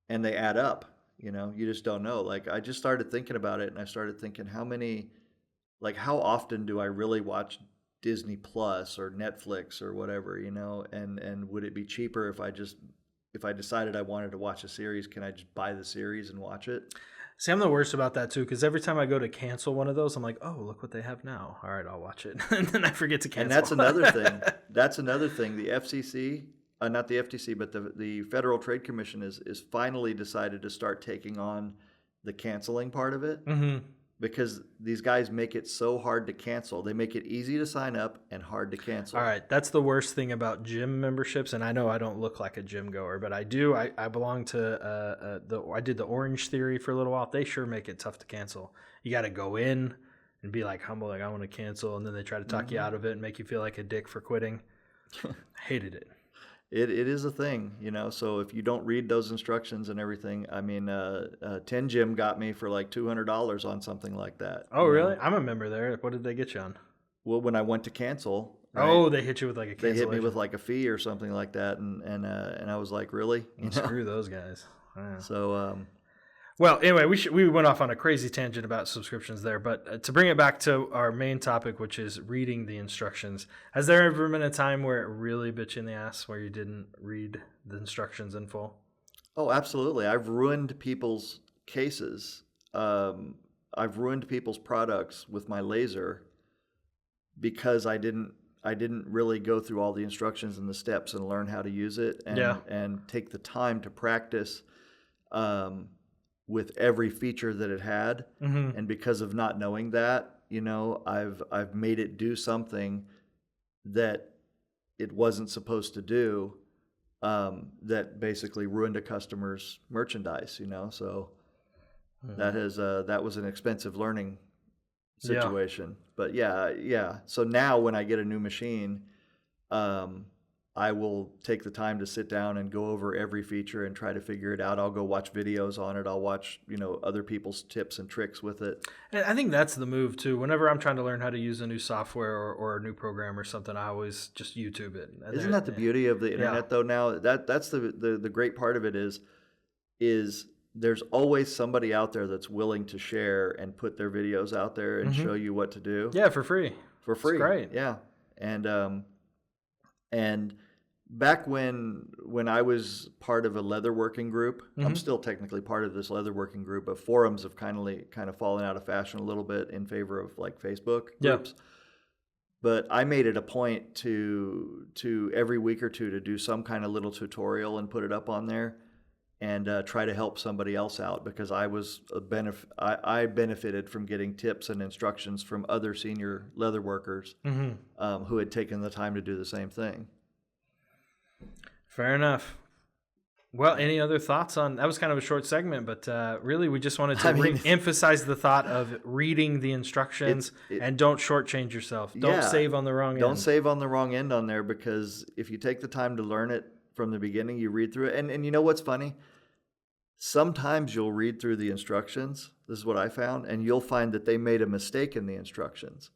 they add up, you just don't know. Like I just started thinking about it and I started thinking how often do I really watch Disney Plus or Netflix or whatever, and would it be cheaper if I decided I wanted to watch a series, can I just buy the series and watch it? See, I'm the worst about that too, because every time I go to cancel one of those, I'm like, oh, look what they have now. All right, I'll watch it. And then I forget to cancel. And that's another thing. That's another thing. The FCC, not the FTC, but the Federal Trade Commission is finally decided to start taking on the canceling part of it. because these guys make it so hard to cancel. They make it easy to sign up and hard to cancel. All right, that's the worst thing about gym memberships, and I know I don't look like a gym goer, but I do. I belong to I did the Orange Theory for a little while. They sure make it tough to cancel. You got to go in and be like humble, like I want to cancel, and then they try to talk you out of it and make you feel like a dick for quitting. Hated it. It is a thing, so if you don't read those instructions and everything, I mean, 10 Gym got me for like $200 on something like that. Oh, really? I'm a member there. What did they get you on? Well, when I went to cancel, oh, they hit you with like a cancellation. they hit me with like a fee or something like that, and I was like, really? Screw those guys. So, well, anyway, we went off on a crazy tangent about subscriptions there, but to bring it back to our main topic, which is reading the instructions, has there ever been a time where it really bit you in the ass where you didn't read the instructions in full? Oh, absolutely. I've ruined people's cases. I've ruined people's products with my laser because I didn't really go through all the instructions and the steps and learn how to use it and take the time to practice with every feature that it had. And because of not knowing that, I've made it do something that it wasn't supposed to do, that basically ruined a customer's merchandise, so that was an expensive learning situation. But yeah. So now when I get a new machine, I will take the time to sit down and go over every feature and try to figure it out. I'll go watch videos on it. I'll watch, other people's tips and tricks with it. And I think that's the move too. Whenever I'm trying to learn how to use a new software or a new program or something, I always just YouTube it. Isn't that the beauty of the internet though now? That's the great part of it is there's always somebody out there that's willing to share and put their videos out there and show you what to do. Yeah, for free. For free. It's great. Yeah. And back when I was part of a leatherworking group, I'm still technically part of this leatherworking group, but forums have kind of fallen out of fashion a little bit in favor of like Facebook groups. But I made it a point to every week or two to do some kind of little tutorial and put it up on there and try to help somebody else out, because I benefited from getting tips and instructions from other senior leather workers who had taken the time to do the same thing. Fair enough. Well, any other thoughts on that? Was kind of a short segment, but really we just wanted to emphasize the thought of reading the instructions and don't shortchange yourself. Don't save on the wrong end. Don't save on the wrong end on there, because if you take the time to learn it from the beginning, you read through it. And you know what's funny? Sometimes you'll read through the instructions. This is what I found. And you'll find that they made a mistake in the instructions.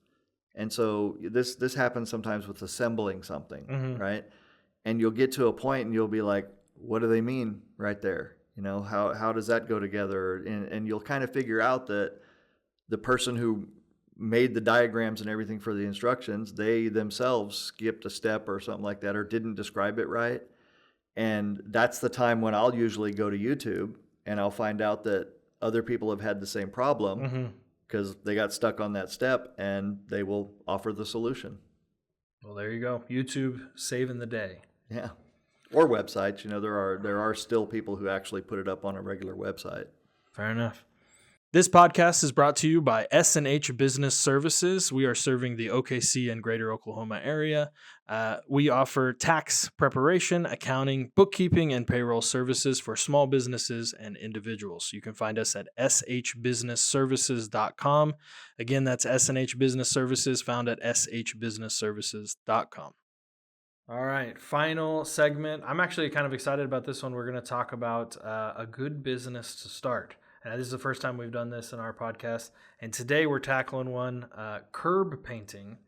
And so this happens sometimes with assembling something, right? And you'll get to a point and you'll be like, what do they mean right there? How does that go together? And you'll kind of figure out that the person who made the diagrams and everything for the instructions, they themselves skipped a step or something like that, or didn't describe it right. And that's the time when I'll usually go to YouTube and I'll find out that other people have had the same problem because they got stuck on that step, and they will offer the solution. Well, there you go. YouTube saving the day. Yeah. Or websites. There are still people who actually put it up on a regular website. Fair enough. This podcast is brought to you by S&H Business Services. We are serving the OKC and greater Oklahoma area. We offer tax preparation, accounting, bookkeeping, and payroll services for small businesses and individuals. You can find us at shbusinessservices.com. Again, that's S&H Business Services, found at shbusinessservices.com. All right, final segment. I'm actually kind of excited about this one. We're going to talk about a good business to start. And this is the first time we've done this in our podcast. And today we're tackling one, curb painting.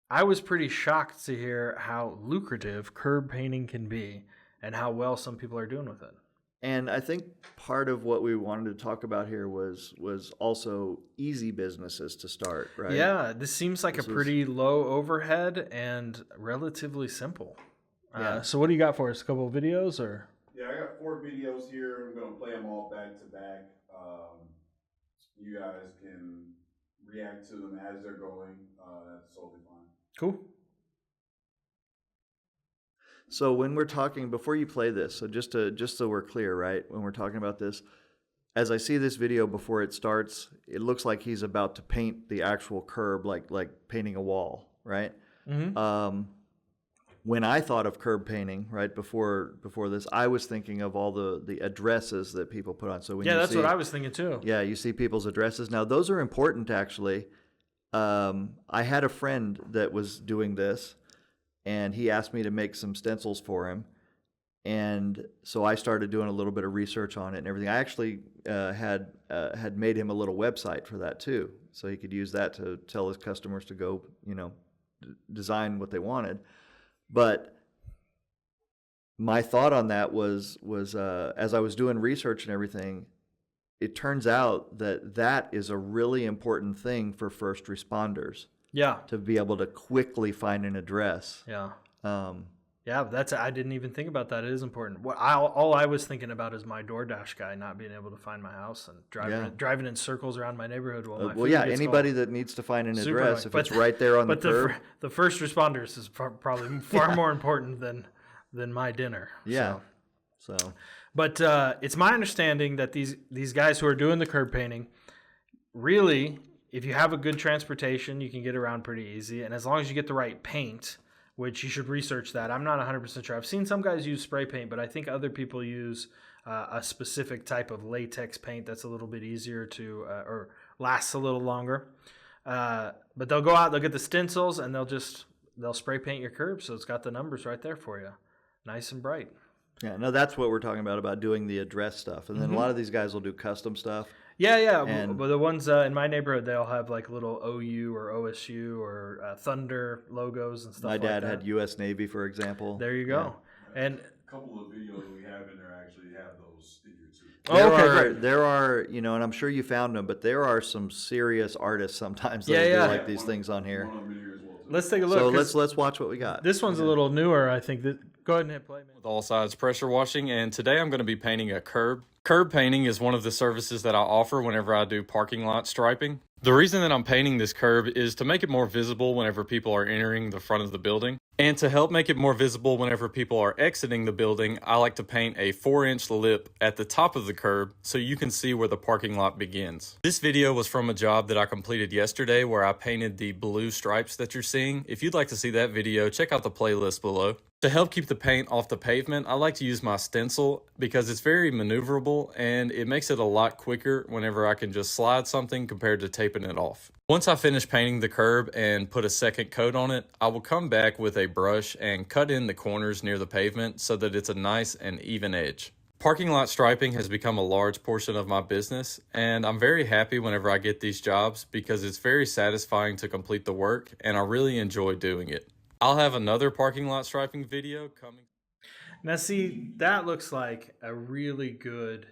I was pretty shocked to hear how lucrative curb painting can be and how well some people are doing with it. And I think part of what we wanted to talk about here was also easy businesses to start, right? Yeah, this seems like a pretty low overhead and relatively simple. So what do you got for us? A couple of videos or? Yeah, I got 4 videos here. I'm going to play them all back to back. You guys can react to them as they're going. That's totally fine. Cool. So when we're talking, before you play this, so just so we're clear, right? When we're talking about this, as I see this video before it starts, it looks like he's about to paint the actual curb, like painting a wall, right? Mm-hmm. When I thought of curb painting, right before this, I was thinking of all the addresses that people put on. So when Yeah, you that's see, what I was thinking too. yeah, you see people's addresses. Now those are important, actually. I had a friend that was doing this, and he asked me to make some stencils for him. And so I started doing a little bit of research on it and everything. I actually had made him a little website for that too, so he could use that to tell his customers to go, design what they wanted. But my thought on that was as I was doing research and everything, it turns out that is a really important thing for first responders. Yeah. To be able to quickly find an address. Yeah. Um, Yeah, I didn't even think about that. It is important. All I was thinking about is my DoorDash guy not being able to find my house and driving in circles around my neighborhood while my food gets anybody cold. that needs to find an Super address, annoying. if it's right there on the curb. The first responders is probably far more important than my dinner. Yeah. So. But it's my understanding that these guys who are doing the curb painting, really, if you have a good transportation, you can get around pretty easy. And as long as you get the right paint, which you should research that. I'm not 100% sure. I've seen some guys use spray paint, but I think other people use a specific type of latex paint that's a little bit easier to or lasts a little longer. But they'll go out, they'll get the stencils, and they'll spray paint your curb, so it's got the numbers right there for you, nice and bright. Yeah, no, that's what we're talking about doing the address stuff. And then a lot of these guys will do custom stuff. Yeah. And but the ones in my neighborhood, they'll have like little OU or OSU or Thunder logos and stuff my like dad that. had U.S. Navy, for example. There you go. Yeah. And A couple of videos we have in there actually have those stickers too. There are, and I'm sure you found them, but there are some serious artists sometimes that do like these things on here. One of them in here as well too. let's take a look. So let's watch what we got. This one's a little newer, I think. Go ahead and hit play, man. With all sides pressure washing, and today I'm going to be painting a curb. Curb painting is one of the services that I offer whenever I do parking lot striping. The reason that I'm painting this curb is to make it more visible whenever people are entering the front of the building. And to help make it more visible whenever people are exiting the building, I like to paint a 4-inch lip at the top of the curb so you can see where the parking lot begins. This video was from a job that I completed yesterday where I painted the blue stripes that you're seeing. If you'd like to see that video, check out the playlist below. To help keep the paint off the pavement, I like to use my stencil because it's very maneuverable and it makes it a lot quicker whenever I can just slide something compared to taping it off. Once I finish painting the curb and put a second coat on it, I will come back with a brush and cut in the corners near the pavement so that it's a nice and even edge. Parking lot striping has become a large portion of my business, and I'm very happy whenever I get these jobs because it's very satisfying to complete the work and I really enjoy doing it. I'll have another parking lot striping video coming. Now, see, that looks like a really good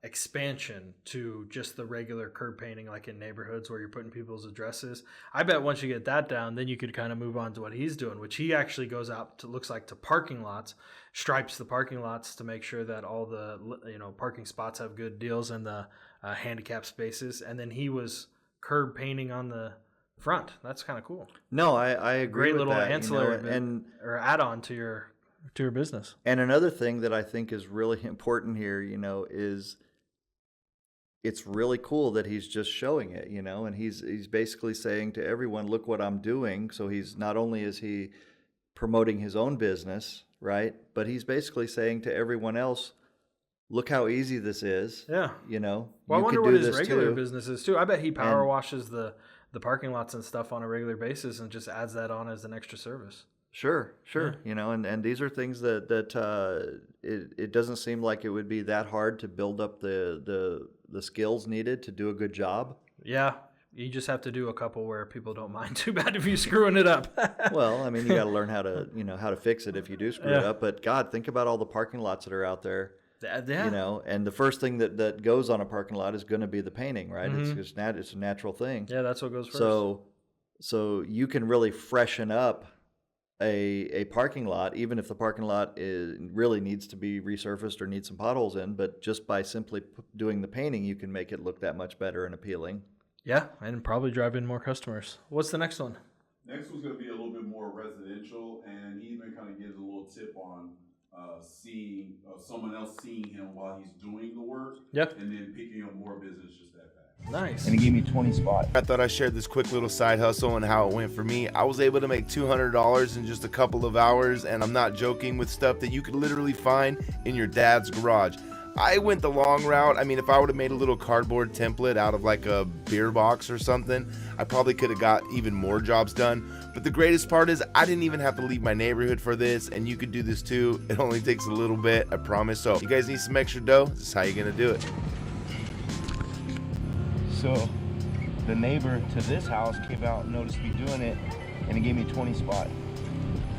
expansion to just the regular curb painting, like in neighborhoods where you're putting people's addresses. I bet once you get that down, then you could kind of move on to what he's doing, which he actually goes out to, looks like, to parking lots, stripes the parking lots to make sure that all the parking spots have good deals in the handicap spaces. And then he was curb painting on the front. That's kind of cool. No, I agree. Great with little that, ancillary or add-on to your business. And another thing that I think is really important here, is it's really cool that he's just showing it, and he's basically saying to everyone, look what I'm doing. So he's not only is he promoting his own business, right? But he's basically saying to everyone else, look how easy this is. Yeah. Well, I wonder what his regular too. business is too. I bet he power washes the parking lots and stuff on a regular basis and just adds that on as an extra service. Sure. Yeah. And these are things that it doesn't seem like it would be that hard to build up the skills needed to do a good job. Yeah. You just have to do a couple where people don't mind too bad if you're screwing it up. Well, I mean, you got to learn how to fix it if you do screw it up. But God, think about all the parking lots that are out there. Yeah. And the first thing that goes on a parking lot is going to be the painting, right? Mm-hmm. It's a natural thing. Yeah, that's what goes first. So you can really freshen up a parking lot, even if the parking lot really needs to be resurfaced or needs some potholes in. But just by simply doing the painting, you can make it look that much better and appealing. Yeah, and probably drive in more customers. What's the next one? Next one's going to be a little bit more residential, and he even kind of gives a little tip on seeing someone else seeing him while he's doing the work, Yep. and then picking up more business just that fast. Nice. And he gave me 20 spots. I thought I shared this quick little side hustle and how it went for me. I was able to make $200 in just a couple of hours, and I'm not joking, with stuff that you could literally find in your dad's garage. I went the long route. I mean, if I would have made a little cardboard template out of like a beer box or something, I probably could have got even more jobs done. But the greatest part is I didn't even have to leave my neighborhood for this, and you could do this too. It only takes a little bit, I promise. So you guys need some extra dough? This is how you're gonna do it. So the neighbor to this house came out and noticed me doing it, and he gave me 20 spot.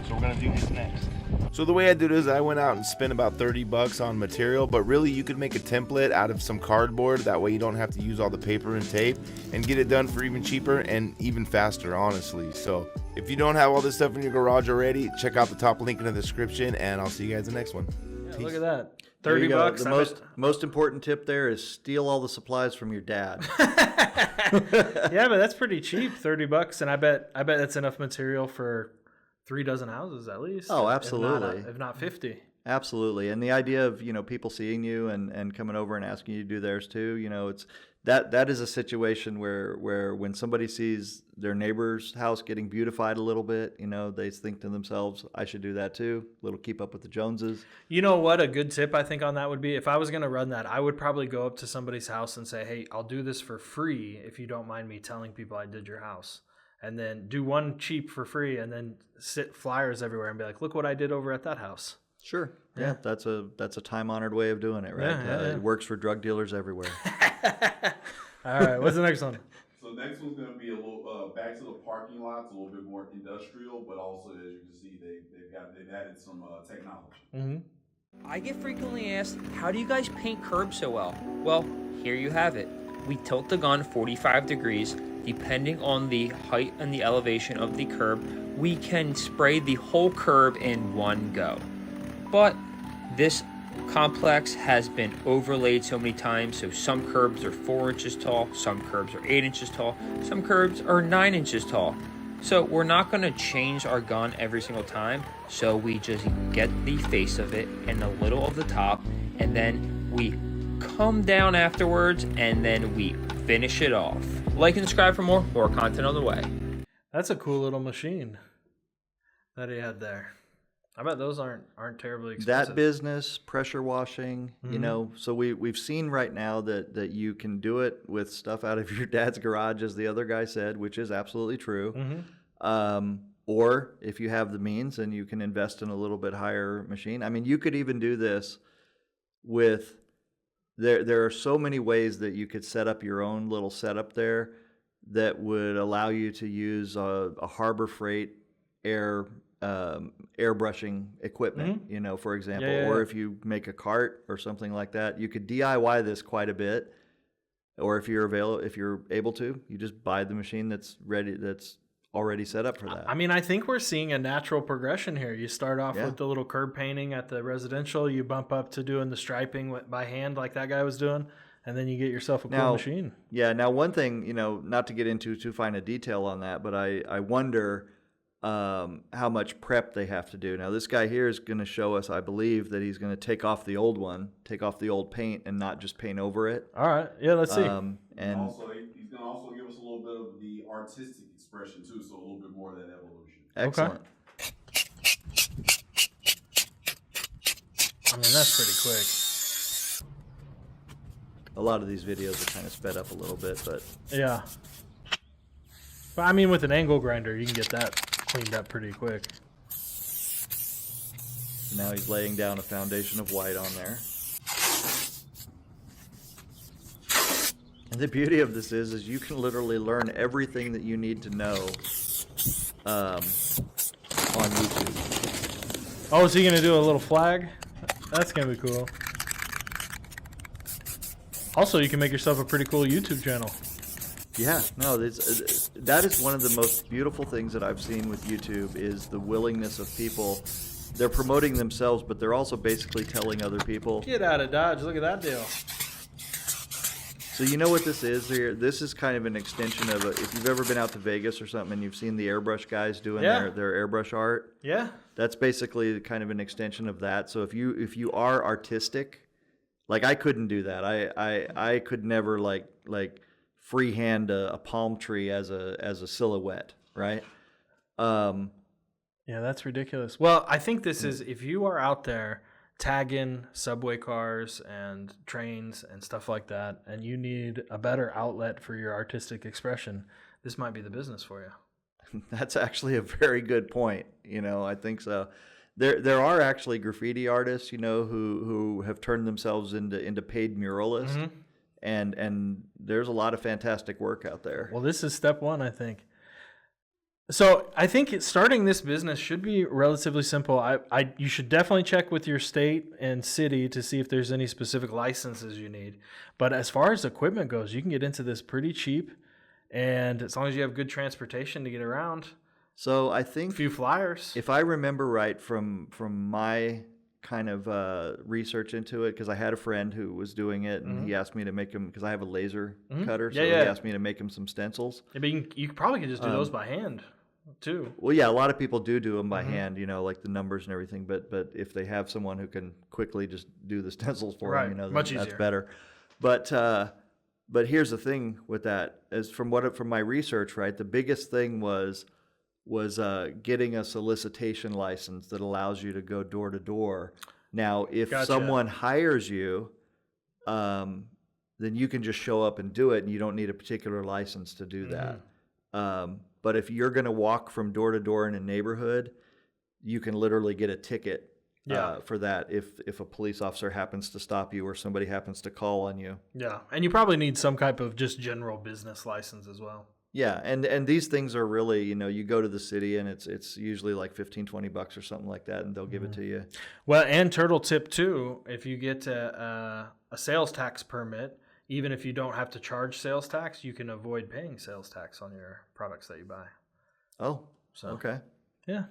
So we're gonna do his next. So the way I did it is I went out and spent about 30 bucks on material, but really you could make a template out of some cardboard. That way you don't have to use all the paper and tape, and get it done for even cheaper and even faster, honestly. So if you don't have all this stuff in your garage already, check out the top link in the description, and I'll see you guys in the next one. Yeah, look at that. There 30 you go. bucks. The most important tip there is steal all the supplies from your dad. Yeah, but that's pretty cheap, 30 bucks, and I bet that's enough material for 3 dozen houses at least. Oh, absolutely. If not 50. Absolutely. And the idea of, people seeing you and coming over and asking you to do theirs too, it's that is a situation where when somebody sees their neighbor's house getting beautified a little bit, they think to themselves, I should do that too. Little keep up with the Joneses. You know what? A good tip I think on that would be, if I was going to run that, I would probably go up to somebody's house and say, hey, I'll do this for free if you don't mind me telling people I did your house. And then do one cheap for free, and then sit flyers everywhere and be like, look what I did over at that house. Sure. Yeah, that's a time-honored way of doing it, right? Yeah. It works for drug dealers everywhere. All right, what's the next one? So next one's going to be a little back to the parking lots, a little bit more industrial, but also, as you can see, they've added some technology. Mm-hmm. I get frequently asked, how do you guys paint curbs so well? Well, here you have it. We tilt the gun 45 degrees. Depending on the height and the elevation of the curb, we can spray the whole curb in one go. But this complex has been overlaid so many times, so some curbs are 4 inches tall, some curbs are 8 inches tall, some curbs are 9 inches tall. So we're not going to change our gun every single time, so we just get the face of it and a little of the top, and then we come down afterwards, and then we finish it off. Like and subscribe for more content on the way. That's a cool little machine that he had there. I bet those aren't terribly expensive. That business, pressure washing, Mm-hmm. so we've seen right now that you can do it with stuff out of your dad's garage, as the other guy said, which is absolutely true. Mm-hmm. Or if you have the means, and you can invest in a little bit higher machine. I mean, you could even do this with, there are so many ways that you could set up your own little setup there that would allow you to use a Harbor Freight airbrushing equipment, for example. Yeah. Or if you make a cart or something like that, you could DIY this quite a bit. Or if you're able to, you just buy the machine that's ready, that's already set up for that. I mean, I think we're seeing a natural progression here. You start off Yeah. with the little curb painting at the residential, you bump up to doing the striping by hand like that guy was doing, and then you get yourself a cool machine. Yeah, now one thing, not to get into too fine a detail on that, but I wonder how much prep they have to do. Now, this guy here is going to show us, I believe, that he's going to take off the old paint and not just paint over it. All right, yeah, let's see. And also, he's going to also give us a little bit of the artistic expression too, so a little bit more of that evolution. excellent. I mean, that's pretty quick. A lot of these videos are kind of sped up a little bit, but Yeah. But I mean, with an angle grinder, you can get that cleaned up pretty quick. now he's laying down a foundation of white on there. And the beauty of this is you can literally learn everything that you need to know on YouTube. Oh, is he going to do a little flag? That's going to be cool. Also, you can make yourself a pretty cool YouTube channel. Yeah, no, that is one of the most beautiful things that I've seen with YouTube is the willingness of people. They're promoting themselves, but they're also basically telling other people. Get out of Dodge. Look at that deal. So you know what this is here? This is kind of an extension of if you've ever been out to Vegas or something and you've seen the airbrush guys doing their airbrush art. Yeah. That's basically kind of an extension of that. So if you are artistic, like I couldn't do that. I could never like freehand a palm tree as a silhouette, right? Yeah, that's ridiculous. Well, I think this is, if you are out there tagging subway cars and trains and stuff like that, and you need a better outlet for your artistic expression, this might be the business for you. That's actually a very good point. I think so. There are actually graffiti artists, who have turned themselves into paid muralists, Mm-hmm. and there's a lot of fantastic work out there. Well, this is step one, I think. So I think starting this business should be relatively simple. You should definitely check with your state and city to see if there's any specific licenses you need. But as far as equipment goes, you can get into this pretty cheap, and as long as you have good transportation to get around, So I a think few flyers. if I remember right from my kind of research into it, because I had a friend who was doing it, and he asked me to make him, because I have a laser cutter, so he asked me to make him some stencils. I mean, you probably could just do those by hand too. Well, yeah, a lot of people do them by hand, like the numbers and everything. But if they have someone who can quickly just do the stencils for them, then Much that's easier. better. But here's the thing with that, is from my research, right? The biggest thing was getting a solicitation license that allows you to go door to door. Now, if someone hires you, then you can just show up and do it, and you don't need a particular license to do that. But if you're going to walk from door to door in a neighborhood, you can literally get a ticket for that if a police officer happens to stop you or somebody happens to call on you. Yeah, and you probably need some type of just general business license as well. Yeah, and these things are really, you go to the city and it's usually like $15-$20 or something like that, and they'll give it to you. Well, and turtle tip too, if you get a sales tax permit, even if you don't have to charge sales tax, you can avoid paying sales tax on your products that you buy. Oh, So okay. yeah.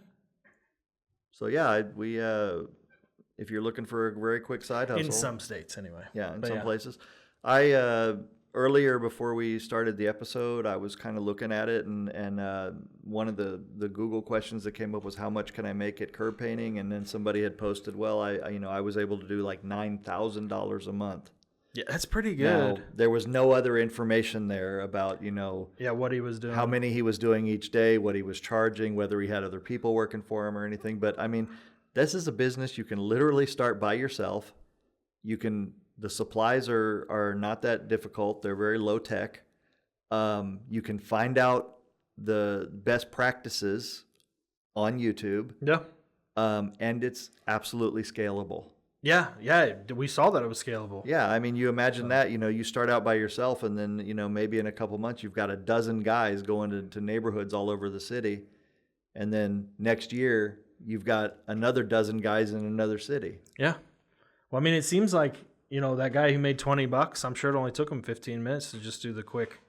So yeah, we if you're looking for a very quick side hustle, In some states anyway. yeah, in But some yeah. places. I earlier before we started the episode, I was kind of looking at it, and one of the Google questions that came up was how much can I make at curb painting, and then somebody had posted, well, I was able to do like $9,000 a month. Yeah, that's pretty Now, good. there was no other information there about Yeah, what he was doing. how many he was doing each day, what he was charging, whether he had other people working for him or anything. But I mean, this is a business you can literally start by yourself. The supplies are not that difficult. They're very low tech. You can find out the best practices on YouTube. Yeah. And it's absolutely scalable. Yeah, we saw that it was scalable. Yeah, I mean, you imagine that, you start out by yourself, and then, maybe in a couple months you've got a dozen guys going to neighborhoods all over the city. And then next year you've got another dozen guys in another city. Yeah. Well, I mean, it seems like, that guy who made $20, I'm sure it only took him 15 minutes to just do the quick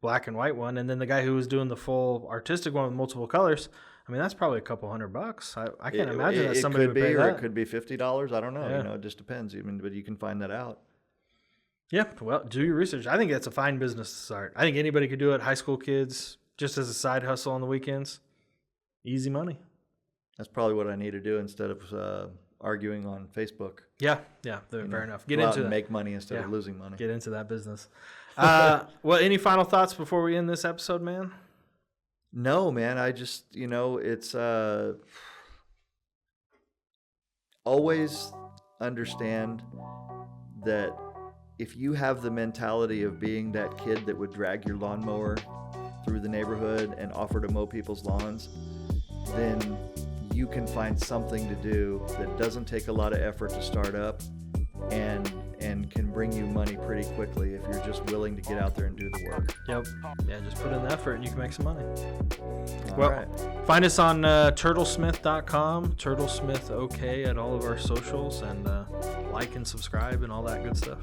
black and white one. And then the guy who was doing the full artistic one with multiple colors, I mean, that's probably a couple $100. I can't imagine that somebody would pay that. It could be $50. I don't know. Yeah. It just depends. But you can find that out. Yeah, well, do your research. I think that's a fine business to start. I think anybody could do it. High school kids, just as a side hustle on the weekends. Easy money. That's probably what I need to do instead of arguing on Facebook. Yeah, fair enough. Get Go out into and that. make money instead of losing money. Get into that business. Well, any final thoughts before we end this episode, man? No, man. I just, it's always understand that if you have the mentality of being that kid that would drag your lawnmower through the neighborhood and offer to mow people's lawns, then you can find something to do that doesn't take a lot of effort to start up and can bring you money pretty quickly if you're just willing to get out there and do the work. Yep. Yeah, just put in the effort and you can make some money. All Well, right. find us on turtlesmith.com, Turtlesmith OK at all of our socials, and like and subscribe and all that good stuff.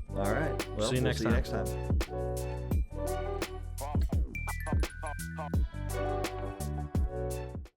All right. Well, See you we'll next see you next time.